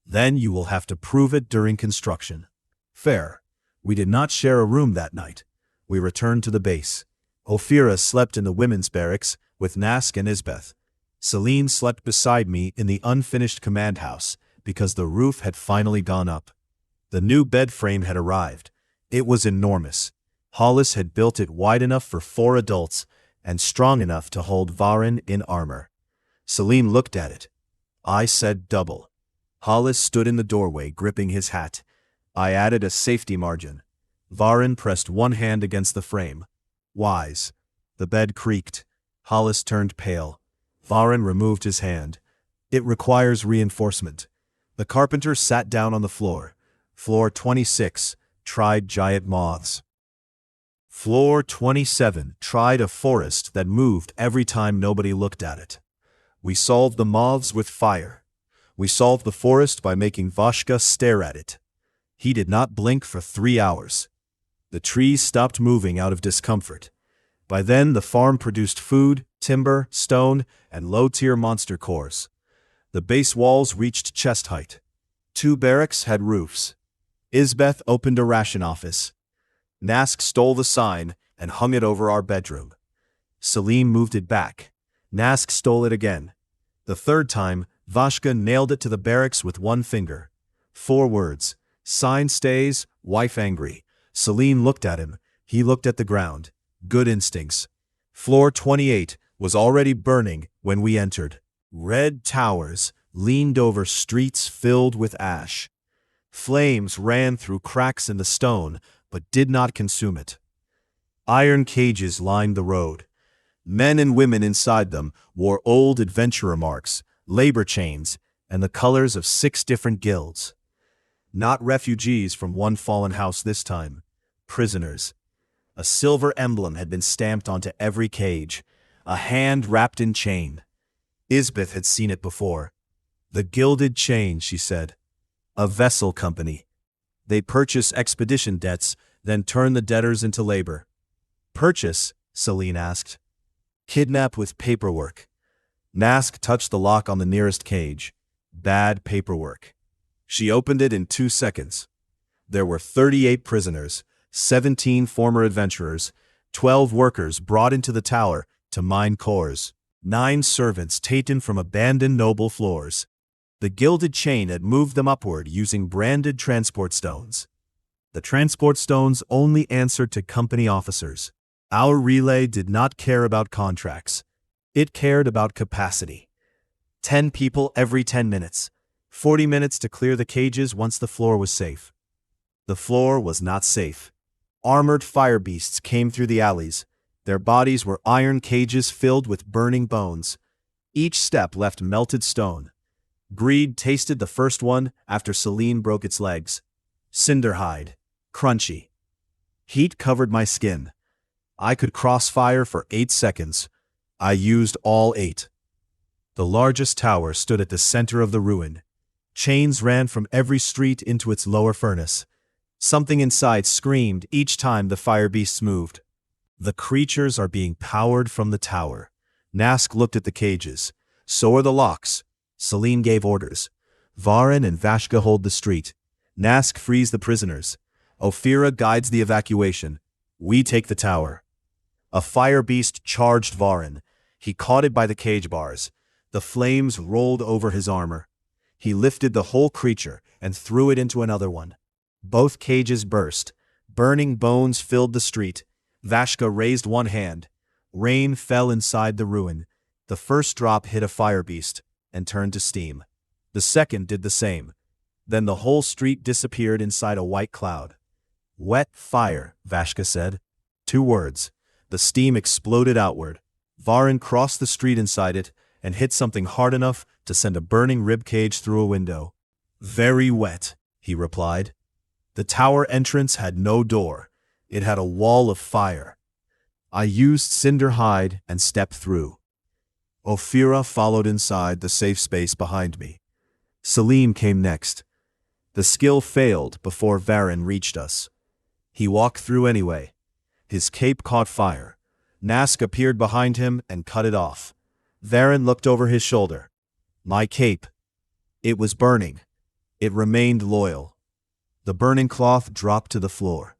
Then you will have to prove it during construction. Fair. We did not share a room that night. We returned to the base. Ophira slept in the women's barracks with Nask and Isbeth. Selene slept beside me in the unfinished command house because the roof had finally gone up. The new bed frame had arrived. It was enormous. Hollis had built it wide enough for 4 adults and strong enough to hold Vahren in armor. Selene looked at it. I said double. Hollis stood in the doorway gripping his hat. I added a safety margin. Vahren pressed 1 hand against the frame. Wise. The bed creaked. Hollis turned pale. Vahren removed his hand. It requires reinforcement. The carpenter sat down on the floor. Floor 26 tried giant moths. Floor 27 tried a forest that moved every time nobody looked at it. We solved the moths with fire. We solved the forest by making Vashka stare at it. He did not blink for 3 hours. The trees stopped moving out of discomfort. By then, the farm produced food, timber, stone, and low-tier monster cores. The base walls reached chest height. 2 barracks had roofs. Isbeth opened a ration office. Nask stole the sign and hung it over our bedroom. Selene moved it back. Nask stole it again. The 3rd time, Vashka nailed it to the barracks with 1 finger. 4 words. Sign stays, wife angry. Selene looked at him. He looked at the ground. Good instincts. Floor 28 was already burning when we entered. Red towers leaned over streets filled with ash. Flames ran through cracks in the stone, but did not consume it. Iron cages lined the road. Men and women inside them wore old adventurer marks, labor chains, and the colors of 6 different guilds. Not refugees from one fallen house this time. Prisoners. A silver emblem had been stamped onto every cage, a hand wrapped in chain. Isbeth had seen it before. The Gilded Chain, she said. A vessel company. They purchase expedition debts, then turn the debtors into labor. Purchase? Selene asked. Kidnap with paperwork. Nask touched the lock on the nearest cage. Bad paperwork. She opened it in 2 seconds. There were 38 prisoners, 17 former adventurers, 12 workers brought into the tower to mine cores, 9 servants taken from abandoned noble floors. The Gilded Chain had moved them upward using branded transport stones. The transport stones only answered to company officers. Our relay did not care about contracts. It cared about capacity. 10 people every 10 minutes. 40 minutes to clear the cages once the floor was safe. The floor was not safe. Armored fire beasts came through the alleys. Their bodies were iron cages filled with burning bones. Each step left melted stone. Greed tasted the first one after Selene broke its legs. Cinderhide. Crunchy. Heat covered my skin. I could crossfire for 8 seconds. I used all 8. The largest tower stood at the center of the ruin. Chains ran from every street into its lower furnace. Something inside screamed each time the fire beasts moved. The creatures are being powered from the tower. Nask looked at the cages. So are the locks. Selene gave orders. Vahren and Vashka hold the street. Nask frees the prisoners. Ophira guides the evacuation. We take the tower. A fire beast charged Vahren. He caught it by the cage bars. The flames rolled over his armor. He lifted the whole creature and threw it into another one. Both cages burst. Burning bones filled the street. Vashka raised one hand. Rain fell inside the ruin. The first drop hit a fire beast and turned to steam. The second did the same. Then the whole street disappeared inside a white cloud. Wet fire, Vashka said. 2 words. The steam exploded outward. Vahren crossed the street inside it and hit something hard enough to send a burning ribcage through a window. Very wet, he replied. The tower entrance had no door. It had a wall of fire. I used Cinderhide and stepped through. Ophira followed inside the safe space behind me. Selene came next. The skill failed before Vahren reached us. He walked through anyway. His cape caught fire. Nask appeared behind him and cut it off. Vahren looked over his shoulder. My cape. It was burning. It remained loyal. The burning cloth dropped to the floor.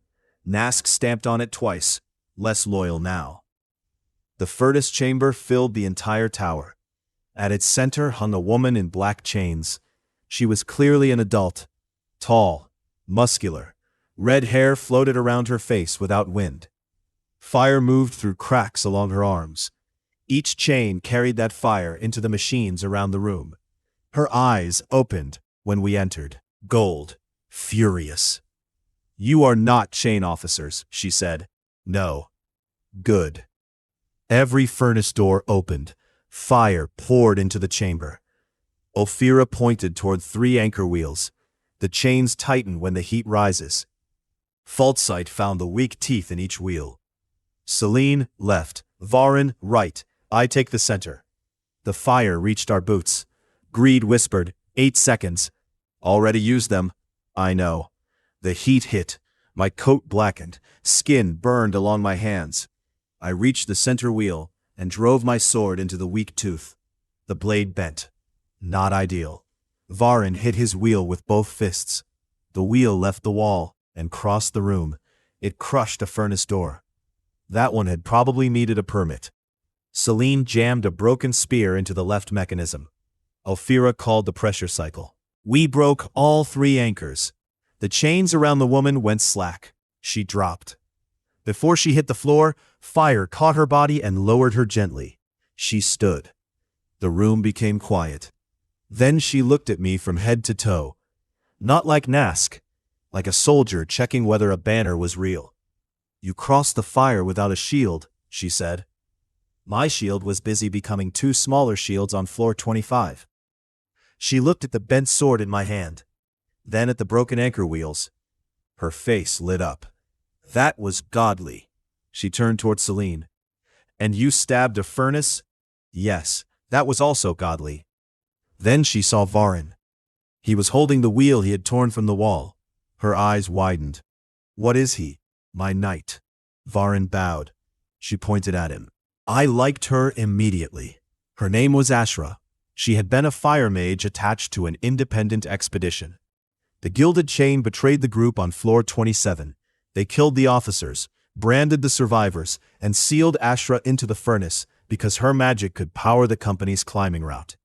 Nask stamped on it twice, less loyal now. The furnace chamber filled the entire tower. At its center hung a woman in black chains. She was clearly an adult. Tall, muscular. Red hair floated around her face without wind. Fire moved through cracks along her arms. Each chain carried that fire into the machines around the room. Her eyes opened when we entered. Gold. Furious. You are not chain officers, she said. No. Good. Every furnace door opened. Fire poured into the chamber. Ophira pointed toward 3 anchor wheels. The chains tighten when the heat rises. Faltsight found the weak teeth in each wheel. Selene, left. Vahren, right. I take the center. The fire reached our boots. Greed whispered, 8 seconds. Already used them. I know. The heat hit. My coat blackened. Skin burned along my hands. I reached the center wheel and drove my sword into the weak tooth. The blade bent. Not ideal. Vahren hit his wheel with both fists. The wheel left the wall and crossed the room. It crushed a furnace door. That one had probably needed a permit. Selene jammed a broken spear into the left mechanism. Ophira called the pressure cycle. We broke all 3 anchors. The chains around the woman went slack. She dropped. Before she hit the floor, fire caught her body and lowered her gently. She stood. The room became quiet. Then she looked at me from head to toe. Not like Nask, like a soldier checking whether a banner was real. You crossed the fire without a shield, she said. My shield was busy becoming 2 smaller shields on floor 25. She looked at the bent sword in my hand. then at the broken anchor wheels. Her face lit up. That was godly. She turned toward Selene. And you stabbed a furnace? Yes, that was also godly. Then she saw Vahren. He was holding the wheel he had torn from the wall. Her eyes widened. What is he? My knight. Vahren bowed. She pointed at him. I liked her immediately. Her name was Ashra. She had been a fire mage attached to an independent expedition. The Gilded Chain betrayed the group on floor 27. They killed the officers, branded the survivors, and sealed Ashra into the furnace because her magic could power the company's climbing route.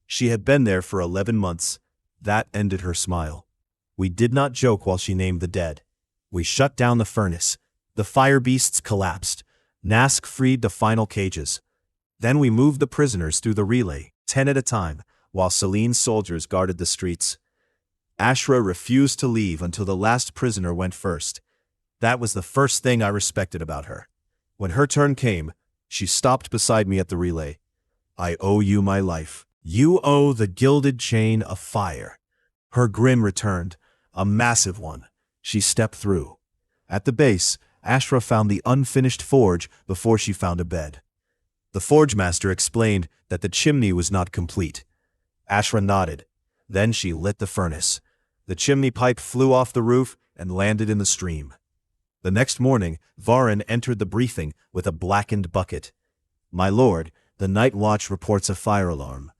She had been there for 11 months. That ended her smile. We did not joke while she named the dead. We shut down the furnace. The fire beasts collapsed. Nask freed the final cages. Then we moved the prisoners through the relay, 10 at a time, while Selene's soldiers guarded the streets. Ashra refused to leave until the last prisoner went first. That was the first thing I respected about her. When her turn came, she stopped beside me at the relay. I owe you my life. You owe the Gilded Chain a fire. Her grin returned, a massive one. She stepped through. At the base, Ashra found the unfinished forge before she found a bed. The forge master explained that the chimney was not complete. Ashra nodded. Then she lit the furnace. The chimney pipe flew off the roof and landed in the stream. The next morning, Vahren entered the briefing with a blackened bucket. My lord, the night watch reports a fire alarm.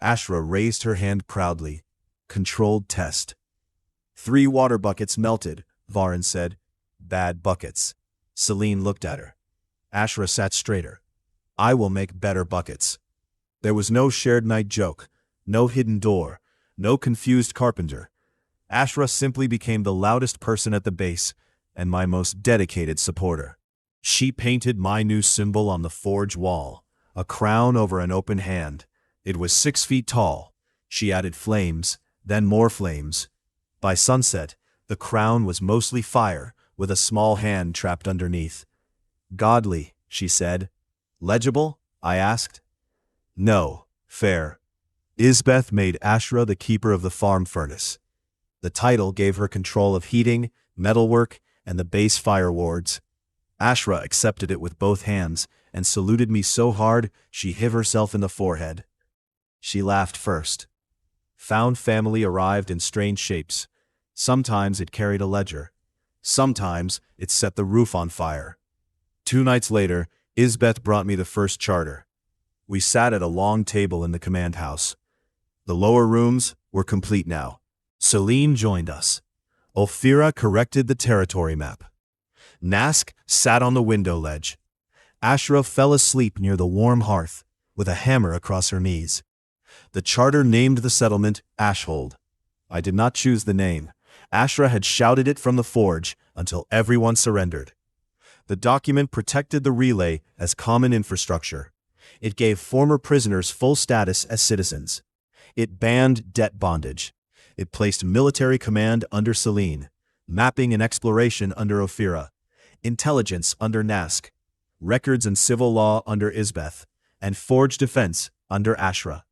Ashra raised her hand proudly. Controlled test. 3 water buckets melted, Vahren said. Bad buckets. Selene looked at her. Ashra sat straighter. I will make better buckets. There was no shared night joke, no hidden door, no confused carpenter. Ashra simply became the loudest person at the base and my most dedicated supporter. She painted my new symbol on the forge wall, a crown over an open hand. It was 6 feet tall. She added flames, then more flames. By sunset, the crown was mostly fire, with a small hand trapped underneath. Godly, she said. Legible? I asked. No, fair. Isbeth made Ashra the keeper of the farm furnace. The title gave her control of heating, metalwork, and the base fire wards. Ashra accepted it with both hands and saluted me so hard she hit herself in the forehead. She laughed first. Found family arrived in strange shapes. Sometimes it carried a ledger. Sometimes it set the roof on fire. 2 nights later, Isbeth brought me the first charter. We sat at a long table in the command house. The lower rooms were complete now. Selene joined us. Ophira corrected the territory map. Nask sat on the window ledge. Ashra fell asleep near the warm hearth, with a hammer across her knees. The charter named the settlement Ashhold. I did not choose the name. Ashra had shouted it from the forge until everyone surrendered. The document protected the relay as common infrastructure. It gave former prisoners full status as citizens. It banned debt bondage. It placed military command under Selene, mapping and exploration under Ophira, intelligence under Nask, records and civil law under Isbeth, and forge defense under Ashra.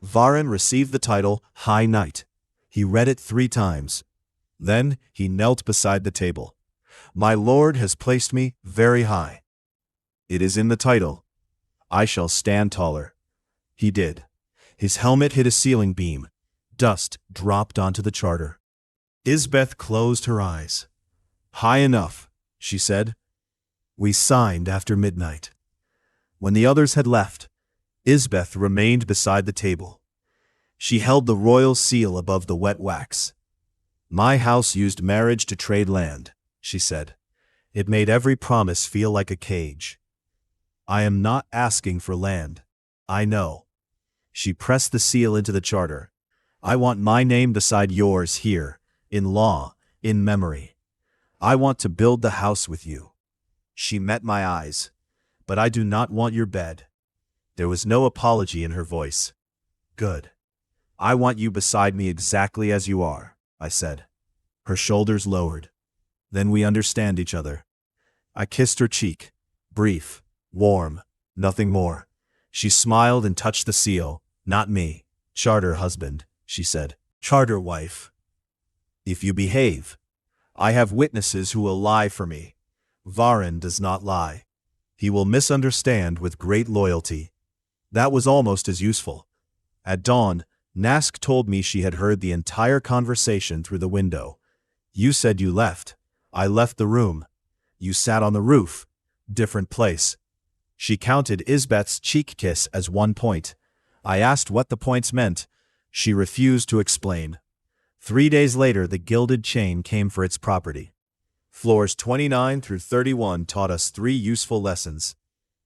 Vahren received the title High Knight. He read it 3 times. Then he knelt beside the table. My lord has placed me very high. It is in the title. I shall stand taller. He did. His helmet hit a ceiling beam. Dust dropped onto the charter. Isbeth closed her eyes. High enough, she said. We signed after midnight. When the others had left, Isbeth remained beside the table. She held the royal seal above the wet wax. My house used marriage to trade land, she said. It made every promise feel like a cage. I am not asking for land. I know. She pressed the seal into the charter. I want my name beside yours here, in law, in memory. I want to build the house with you. She met my eyes. But I do not want your bed. There was no apology in her voice. Good. I want you beside me exactly as you are, I said. Her shoulders lowered. Then we understand each other. I kissed her cheek. Brief, warm, nothing more. She smiled and touched the seal. Not me. Charter husband, she said. Charter wife. If you behave. I have witnesses who will lie for me. Vahren does not lie. He will misunderstand with great loyalty. That was almost as useful. At dawn, Nask told me she had heard the entire conversation through the window. You said you left. I left the room. You sat on the roof. Different place. She counted Isbeth's cheek kiss as 1 point. I asked what the points meant. She refused to explain. 3 days later, the Gilded Chain came for its property. Floors 29 through 31 taught us 3 useful lessons.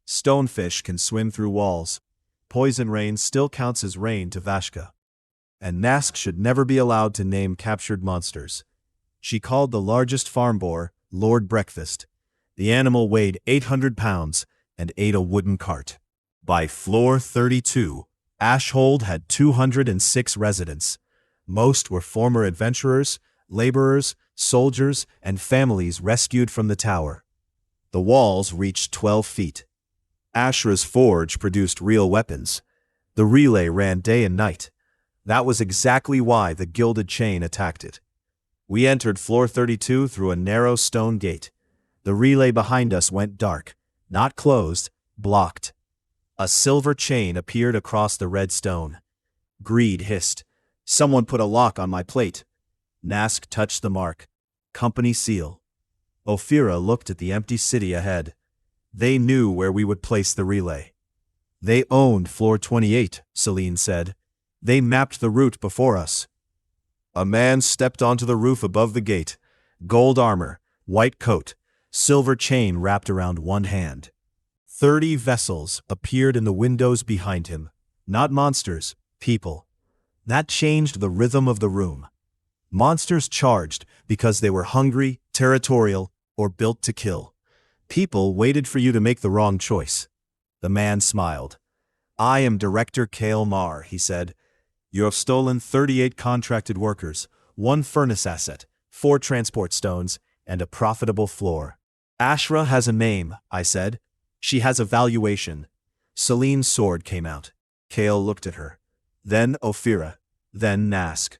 Stonefish can swim through walls. Poison rain still counts as rain to Vashka. And Nask should never be allowed to name captured monsters. She called the largest farm boar Lord Breakfast. The animal weighed 800 pounds and ate a wooden cart. By floor 32, Ashhold had 206 residents. Most were former adventurers, laborers, soldiers, and families rescued from the tower. The walls reached 12 feet. Ashra's forge produced real weapons. The relay ran day and night. That was exactly why the Gilded Chain attacked it. We entered floor 32 through a narrow stone gate. The relay behind us went dark, not closed, blocked. A silver chain appeared across the red stone. Greed hissed. Someone put a lock on my plate. Nask touched the mark. Company seal. Ophira looked at the empty city ahead. They knew where we would place the relay. They owned floor 28, Selene said. They mapped the route before us. A man stepped onto the roof above the gate. Gold armor, white coat, silver chain wrapped around one hand. 30 vessels appeared in the windows behind him. Not monsters, people. That changed the rhythm of the room. Monsters charged because they were hungry, territorial, or built to kill. People waited for you to make the wrong choice. The man smiled. I am Director Kale Mar, he said. You have stolen 38 contracted workers, 1 furnace asset, 4 transport stones, and a profitable floor. Ashra has a name, I said. She has a valuation. Selene's sword came out. Kale looked at her. Then Ophira. Then Nask.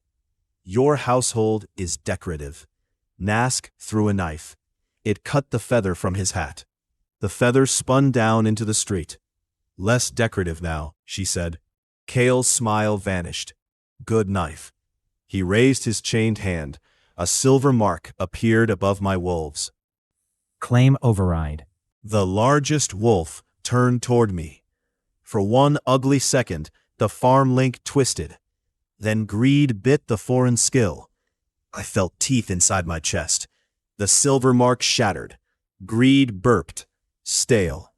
Your household is decorative. Nask threw a knife. It cut the feather from his hat. The feather spun down into the street. Less decorative now, she said. Kale's smile vanished. Good knife. He raised his chained hand. A silver mark appeared above my wolves. Claim override. The largest wolf turned toward me. For one ugly second, the farm link twisted. Then greed bit the foreign skill. I felt teeth inside my chest. The silver mark shattered. Greed burped. Stale.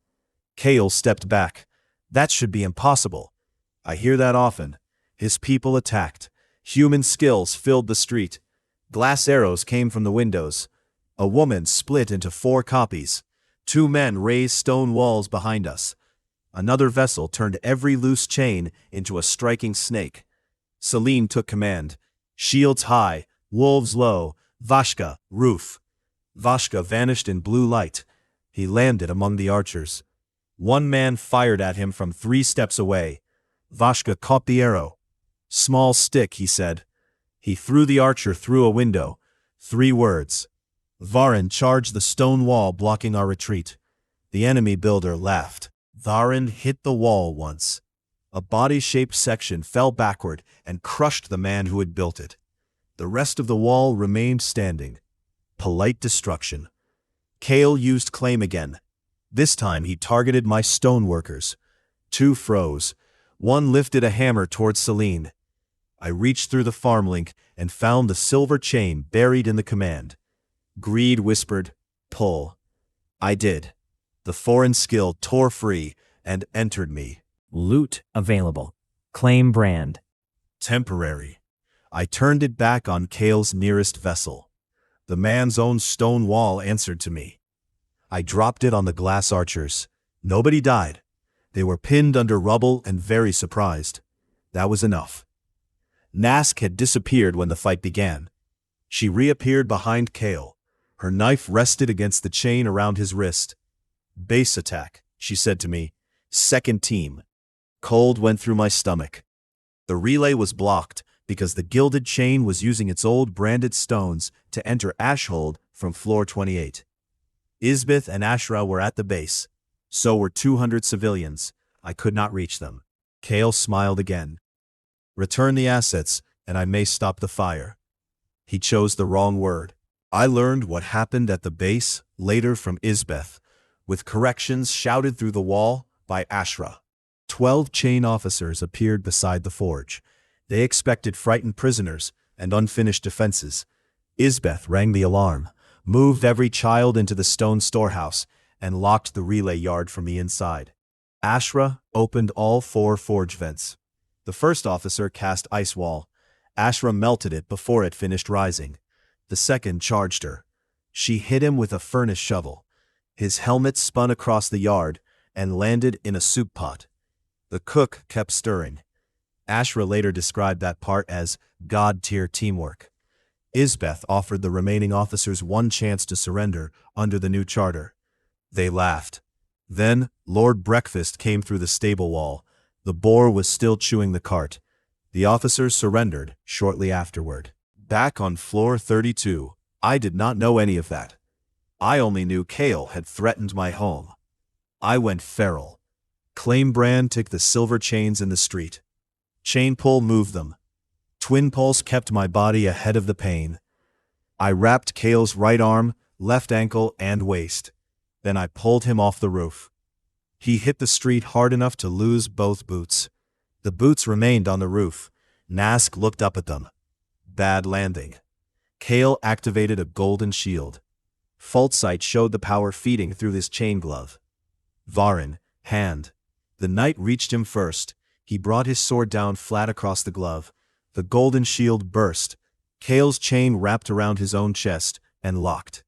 Kale stepped back. That should be impossible. I hear that often. His people attacked. Human skills filled the street. Glass arrows came from the windows. A woman split into 4 copies. 2 men raised stone walls behind us. Another vessel turned every loose chain into a striking snake. Selene took command. Shields high, wolves low, Vashka, roof. Vashka vanished in blue light. He landed among the archers. 1 man fired at him from 3 steps away. Vashka caught the arrow. Small stick, he said. He threw the archer through a window. 3 words. Vahren charged the stone wall blocking our retreat. The enemy builder laughed. Vahren hit the wall once. A body-shaped section fell backward and crushed the man who had built it. The rest of the wall remained standing. Polite destruction. Kale used claim again. This time he targeted my stoneworkers. 2 froze. 1 lifted a hammer towards Selene. I reached through the farm link and found the silver chain buried in the command. Greed whispered, pull. I did. The foreign skill tore free and entered me. Loot available. Claim brand. Temporary. I turned it back on Kale's nearest vessel. The man's own stone wall answered to me. I dropped it on the glass archers. Nobody died. They were pinned under rubble and very surprised. That was enough. Nask had disappeared when the fight began. She reappeared behind Kale. Her knife rested against the chain around his wrist. Base attack, she said to me. 2nd team. Cold went through my stomach. The relay was blocked because the Gilded Chain was using its old branded stones to enter Ashhold from floor 28. Isbeth and Ashra were at the base. So were 200 civilians. I could not reach them. Kale smiled again. Return the assets, and I may stop the fire. He chose the wrong word. I learned what happened at the base later from Isbeth, with corrections shouted through the wall by Ashra. 12 chain officers appeared beside the forge. They expected frightened prisoners and unfinished defenses. Isbeth rang the alarm, moved every child into the stone storehouse, and locked the relay yard from the inside. Ashra opened all 4 forge vents. The first officer cast ice wall. Ashra melted it before it finished rising. The second charged her. She hit him with a furnace shovel. His helmet spun across the yard and landed in a soup pot. The cook kept stirring. Ashra later described that part as God-tier teamwork. Isbeth offered the remaining officers one chance to surrender under the new charter. They laughed. Then Lord Breakfast came through the stable wall. The boar was still chewing the cart. The officers surrendered shortly afterward. Back on floor 32, I did not know any of that. I only knew Kale had threatened my home. I went feral. Claimbrand took the silver chains in the street. Chain pull moved them. Twin pulse kept my body ahead of the pain. I wrapped Kale's right arm, left ankle, and waist. Then I pulled him off the roof. He hit the street hard enough to lose both boots. The boots remained on the roof. Nask looked up at them. Bad landing. Kale activated a golden shield. Fault sight showed the power feeding through his chain glove. Vahren, hand. The knight reached him first. He brought his sword down flat across the glove. The golden shield burst. Kale's chain wrapped around his own chest and locked.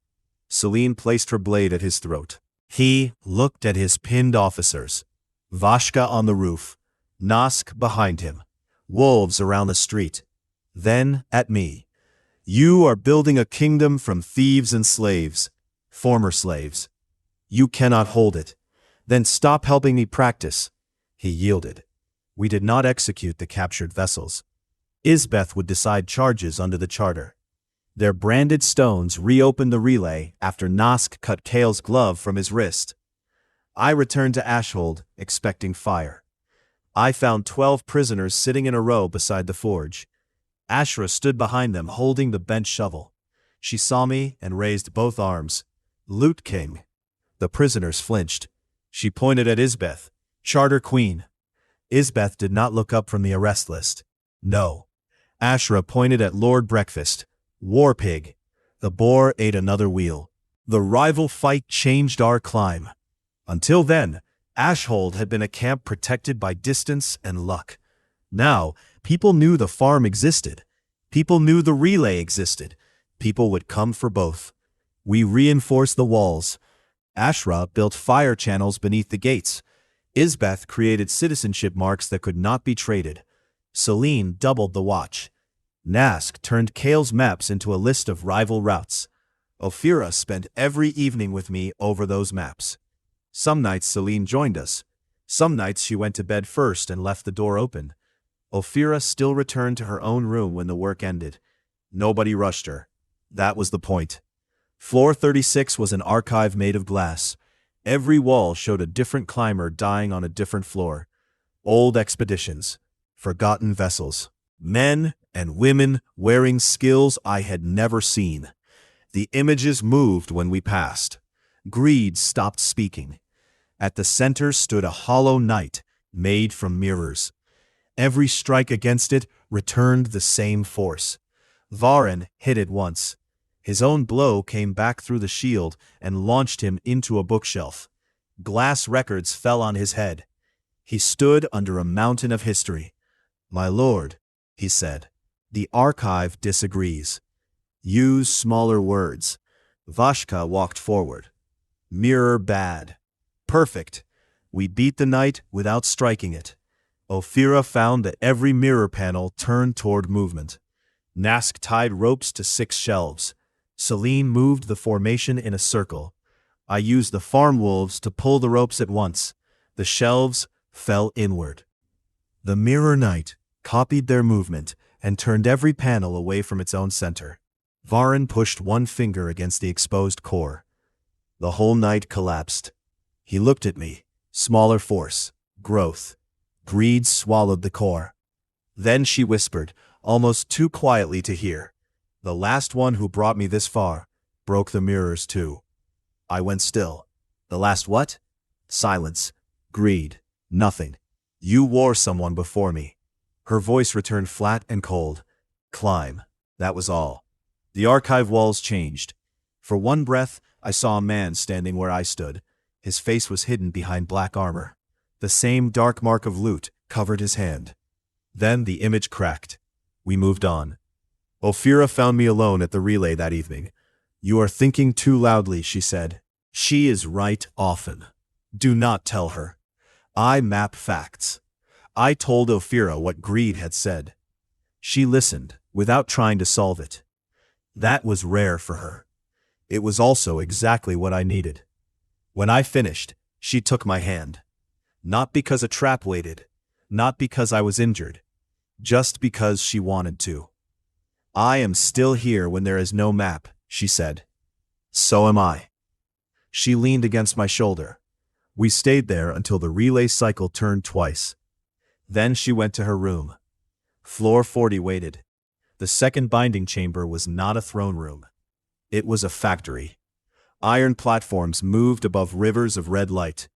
Selene placed her blade at his throat. He looked at his pinned officers. Vashka on the roof. Nask behind him. Wolves around the street. Then at me. You are building a kingdom from thieves and slaves. Former slaves. You cannot hold it. Then stop helping me practice. He yielded. We did not execute the captured vessels. Isbeth would decide charges under the charter. Their branded stones reopened the relay after Nask cut Kale's glove from his wrist. I returned to Ashhold, expecting fire. I found 12 prisoners sitting in a row beside the forge. Ashra stood behind them holding the bent shovel. She saw me and raised both arms. Loot King. The prisoners flinched. She pointed at Isbeth. Charter Queen. Isbeth did not look up from the arrest list. No. Ashra pointed at Lord Breakfast. War Pig. The boar ate another wheel. The rival fight changed our climb. Until then, Ashhold had been a camp protected by distance and luck. Now, people knew the farm existed. People knew the relay existed. People would come for both. We reinforced the walls. Ashra built fire channels beneath the gates. Isbeth created citizenship marks that could not be traded. Selene doubled the watch. Nask turned Kale's maps into a list of rival routes. Ophira spent every evening with me over those maps. Some nights Selene joined us. Some nights she went to bed first and left the door open. Ophira still returned to her own room when the work ended. Nobody rushed her. That was the point. Floor 36 was an archive made of glass. Every wall showed a different climber dying on a different floor. Old expeditions. Forgotten vessels. Men and women wearing skills I had never seen. The images moved when we passed. Greed stopped speaking. At the center stood a hollow knight made from mirrors. Every strike against it returned the same force. Vahren hit it once. His own blow came back through the shield and launched him into a bookshelf. Glass records fell on his head. He stood under a mountain of history. "My lord," he said, "the archive disagrees. Use smaller words." Vashka walked forward. "Mirror bad. Perfect. We beat the knight without striking it." Ophira found that every mirror panel turned toward movement. Nask tied ropes to 6 shelves. Selene moved the formation in a circle. I used the farm wolves to pull the ropes at once. The shelves fell inward. The mirror knight copied their movement and turned every panel away from its own center. Vahren pushed one finger against the exposed core. The whole night collapsed. He looked at me. Smaller force. Growth. Greed swallowed the core. Then she whispered, almost too quietly to hear. The last one who brought me this far broke the mirrors too. I went still. The last what? Silence. Greed. Nothing. You wore someone before me. Her voice returned flat and cold. Climb. That was all. The archive walls changed. For one breath, I saw a man standing where I stood. His face was hidden behind black armor. The same dark mark of loot covered his hand. Then the image cracked. We moved on. Ophira found me alone at the relay that evening. You are thinking too loudly, she said. She is right often. Do not tell her. I map facts. I told Ophira what Greed had said. She listened, without trying to solve it. That was rare for her. It was also exactly what I needed. When I finished, she took my hand. Not because a trap waited, not because I was injured, just because she wanted to. I am still here when there is no map, she said. So am I. She leaned against my shoulder. We stayed there until the relay cycle turned twice. Then she went to her room. Floor 40 waited. The second binding chamber was not a throne room. It was a factory. Iron platforms moved above rivers of red light.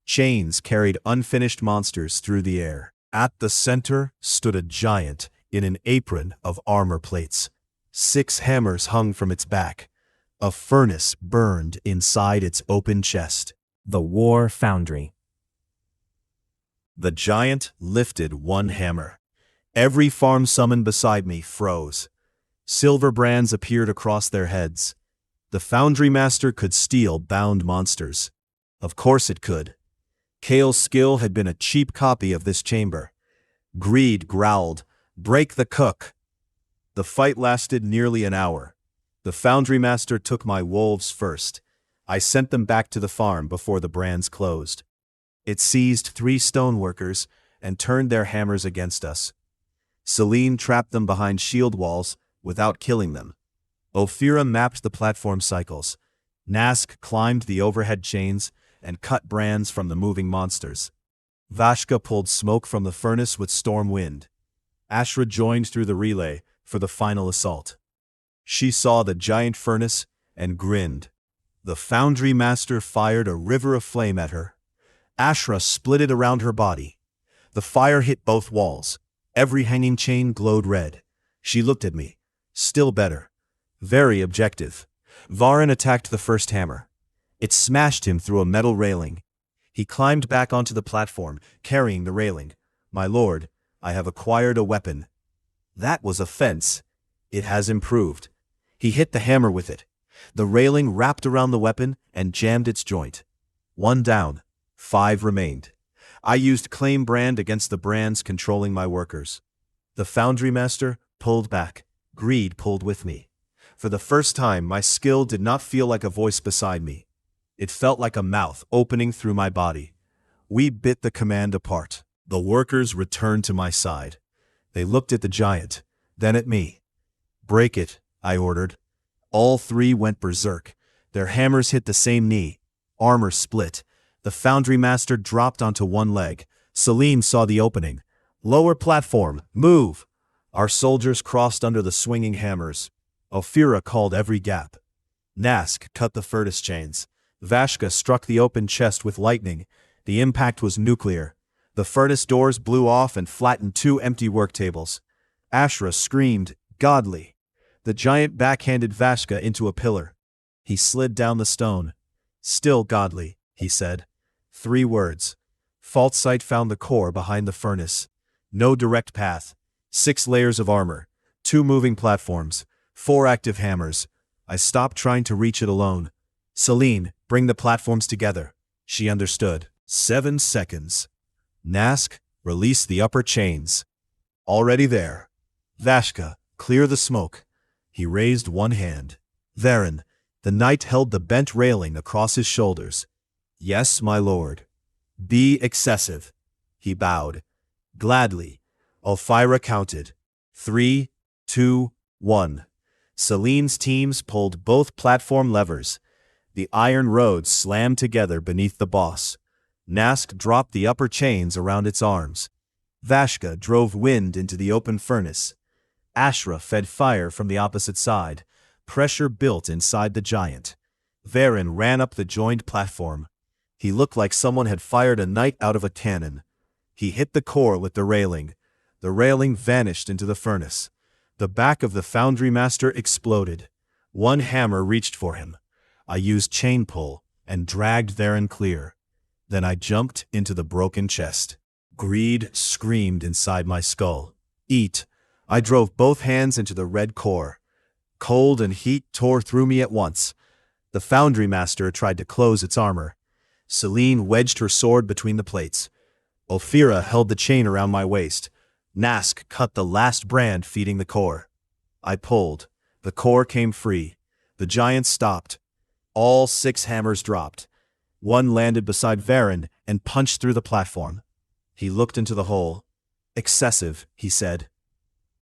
Chains carried unfinished monsters through the air. At the center stood a giant in an apron of armor plates. 6 hammers hung from its back. A furnace burned inside its open chest. The War Foundry. The giant lifted one hammer. Every farm summon beside me froze. Silver brands appeared across their heads. The foundry master could steal bound monsters. Of course it could. Kale's skill had been a cheap copy of this chamber. Greed growled, "Break the cook!" The fight lasted nearly an hour. The foundry master took my wolves first. I sent them back to the farm before the brands closed. It seized 3 stoneworkers and turned their hammers against us. Selene trapped them behind shield walls without killing them. Ophira mapped the platform cycles. Nask climbed the overhead chains and cut brands from the moving monsters. Vashka pulled smoke from the furnace with storm wind. Ashra joined through the relay for the final assault. She saw the giant furnace and grinned. The foundry master fired a river of flame at her. Ashra split it around her body. The fire hit both walls. Every hanging chain glowed red. She looked at me. Still better. Very objective. Vahren attacked the first hammer. It smashed him through a metal railing. He climbed back onto the platform, carrying the railing. My lord, I have acquired a weapon. That was a fence. It has improved. He hit the hammer with it. The railing wrapped around the weapon and jammed its joint. 1 down. 5 remained. I used claim brand against the brands controlling my workers. The foundry master pulled back. Greed pulled with me. For the first time, my skill did not feel like a voice beside me. It felt like a mouth opening through my body. We bit the command apart. The workers returned to my side. They looked at the giant, then at me. Break it, I ordered. All 3 went berserk. Their hammers hit the same knee. Armor split. The foundry master dropped onto one leg. Selene saw the opening. Lower platform, move! Our soldiers crossed under the swinging hammers. Ophira called every gap. Nask cut the furnace chains. Vashka struck the open chest with lightning. The impact was nuclear. The furnace doors blew off and flattened 2 empty work tables. Ashra screamed, "Godly!" The giant backhanded Vashka into a pillar. He slid down the stone. "Still godly," he said. 3 words. Fault sight found the core behind the furnace. No direct path. 6 layers of armor. 2 moving platforms. 4 active hammers. I stopped trying to reach it alone. Selene, bring the platforms together. She understood. 7 seconds. Nask, release the upper chains. Already there. Vashka, clear the smoke. He raised one hand. Vahren, the knight held the bent railing across his shoulders. Yes, my lord. Be excessive. He bowed. Gladly. Ophira counted. 3, 2, 1. Selene's teams pulled both platform levers. The iron rods slammed together beneath the boss. Nask dropped the upper chains around its arms. Vashka drove wind into the open furnace. Ashra fed fire from the opposite side. Pressure built inside the giant. Vahren ran up the joined platform. He looked like someone had fired a knight out of a cannon. He hit the core with the railing. The railing vanished into the furnace. The back of the foundry master exploded. One hammer reached for him. I used chain pull and dragged Vahren clear. Then I jumped into the broken chest. Greed screamed inside my skull. Eat. I drove both hands into the red core. Cold and heat tore through me at once. The foundry master tried to close its armor. Selene wedged her sword between the plates. Ophira held the chain around my waist. Nask cut the last brand feeding the core. I pulled. The core came free. The giant stopped. All 6 hammers dropped. One landed beside Vahren and punched through the platform. He looked into the hole. Excessive, he said.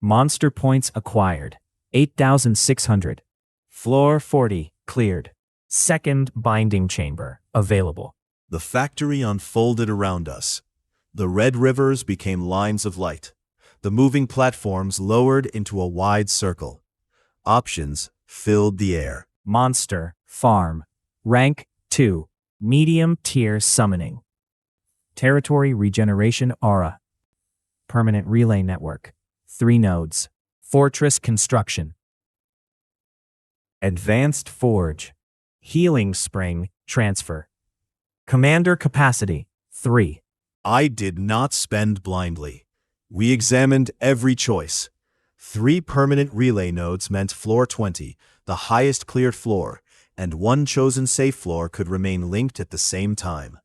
Monster points acquired. 8,600. Floor 40 cleared. Second binding chamber available. The factory unfolded around us. The red rivers became lines of light. The moving platforms lowered into a wide circle. Options filled the air. Monster farm. Rank 2. Medium tier summoning. Territory regeneration aura. Permanent relay network. 3 nodes. Fortress construction. Advanced forge. Healing spring transfer. Commander capacity 3. I did not spend blindly. We examined every choice. 3 permanent relay nodes meant floor 20, the highest cleared floor, and 1 chosen safe floor could remain linked at the same time.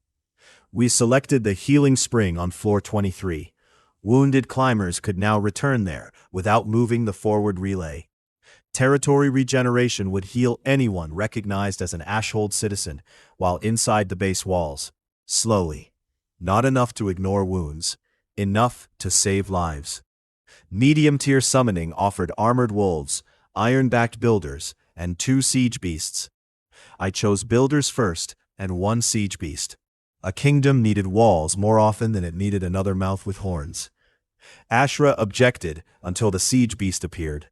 We selected the healing spring on floor 23. Wounded climbers could now return there without moving the forward relay. Territory regeneration would heal anyone recognized as an Ashhold citizen while inside the base walls. Slowly. Not enough to ignore wounds. Enough to save lives. Medium-tier summoning offered armored wolves, iron-backed builders, and 2 siege beasts. I chose builders first and 1 siege beast. A kingdom needed walls more often than it needed another mouth with horns. Ashra objected until the siege beast appeared.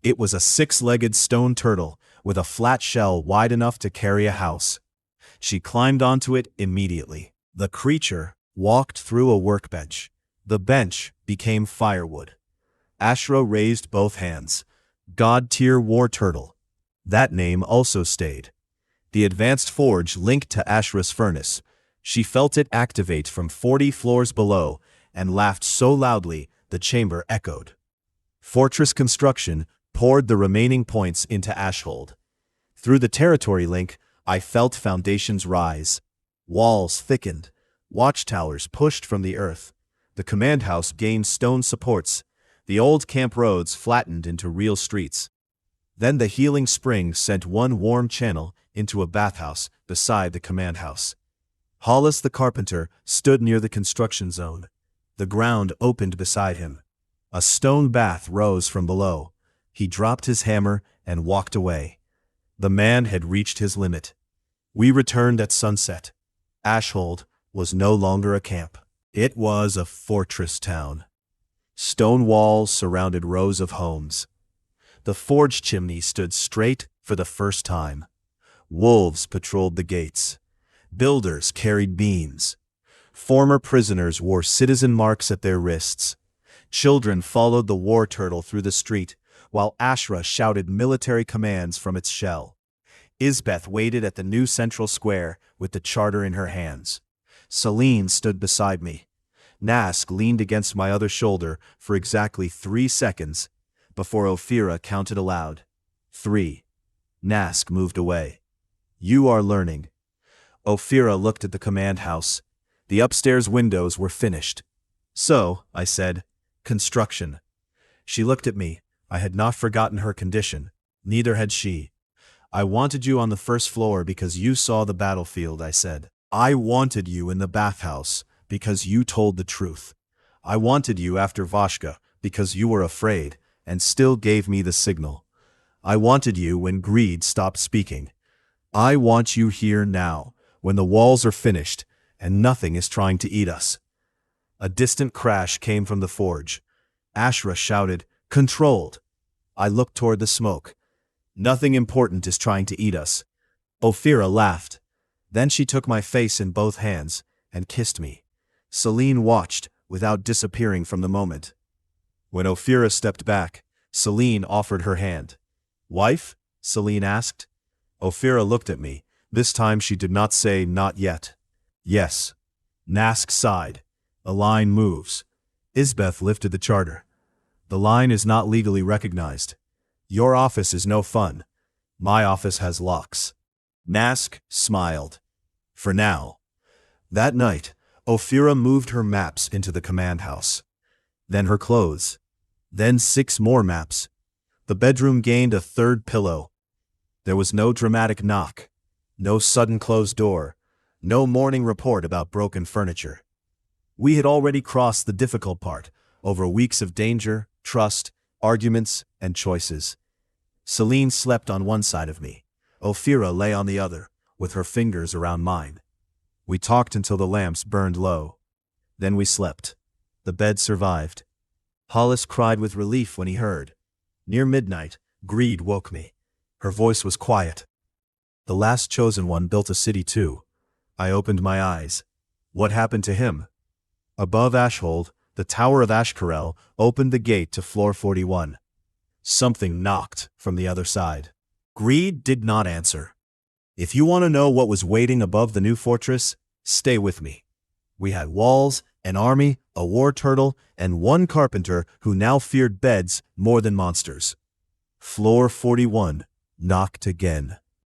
It was a 6-legged stone turtle with a flat shell wide enough to carry a house. She climbed onto it immediately. The creature walked through a workbench. The bench became firewood. Ashra raised both hands. God-tier war turtle. That name also stayed. The advanced forge linked to Ashra's furnace. She felt it activate from 40 floors below and laughed so loudly the chamber echoed. Fortress construction poured the remaining points into Ashhold. Through the territory link, I felt foundations rise. Walls thickened. Watchtowers pushed from the earth. The command house gained stone supports. The old camp roads flattened into real streets. Then the healing spring sent 1 warm channel into a bathhouse beside the command house. Hollis the carpenter stood near the construction zone. The ground opened beside him. A stone bath rose from below. He dropped his hammer and walked away. The man had reached his limit. We returned at sunset. Ashhold was no longer a camp. It was a fortress town. Stone walls surrounded rows of homes. The forge chimney stood straight for the first time. Wolves patrolled the gates. Builders carried beams. Former prisoners wore citizen marks at their wrists. Children followed the war turtle through the street, while Ashra shouted military commands from its shell. Isbeth waited at the new central square with the charter in her hands. Selene stood beside me. Nask leaned against my other shoulder for exactly 3 seconds before Ophira counted aloud. 3. Nask moved away. You are learning. Ophira looked at the command house. The upstairs windows were finished. So, I said, construction. She looked at me. I had not forgotten her condition. Neither had she. I wanted you on the first floor because you saw the battlefield, I said. I wanted you in the bathhouse because you told the truth. I wanted you after Vashka because you were afraid, and still gave me the signal. I wanted you when greed stopped speaking. I want you here now, when the walls are finished, and nothing is trying to eat us." A distant crash came from the forge. Ashra shouted, "Controlled!" I looked toward the smoke. "Nothing important is trying to eat us." Ophira laughed. Then she took my face in both hands and kissed me. Selene watched, without disappearing from the moment. When Ophira stepped back, Selene offered her hand. "Wife?" Selene asked. Ophira looked at me. This time she did not say "not yet." "Yes." Nask sighed. "A line moves." Isbeth lifted the charter. "The line is not legally recognized. Your office is no fun. My office has locks." Nask smiled. "For now." That night, Ophira moved her maps into the command house. Then her clothes. Then 6 more maps. The bedroom gained a 3rd pillow. There was no dramatic knock. No sudden closed door. No morning report about broken furniture. We had already crossed the difficult part, over weeks of danger, trust, arguments, and choices. Selene slept on one side of me. Ophira lay on the other, with her fingers around mine. We talked until the lamps burned low. Then we slept. The bed survived. Hollis cried with relief when he heard. Near midnight, Greed woke me. Her voice was quiet. "The last chosen one built a city too." I opened my eyes. What happened to him? Above Ashhold, the Tower of Ashkarel opened the gate to floor 41. Something knocked from the other side. Greed did not answer. If you want to know what was waiting above the new fortress, stay with me. We had walls, an army, a war turtle, and one carpenter who now feared beds more than monsters. Floor 41 knocked again.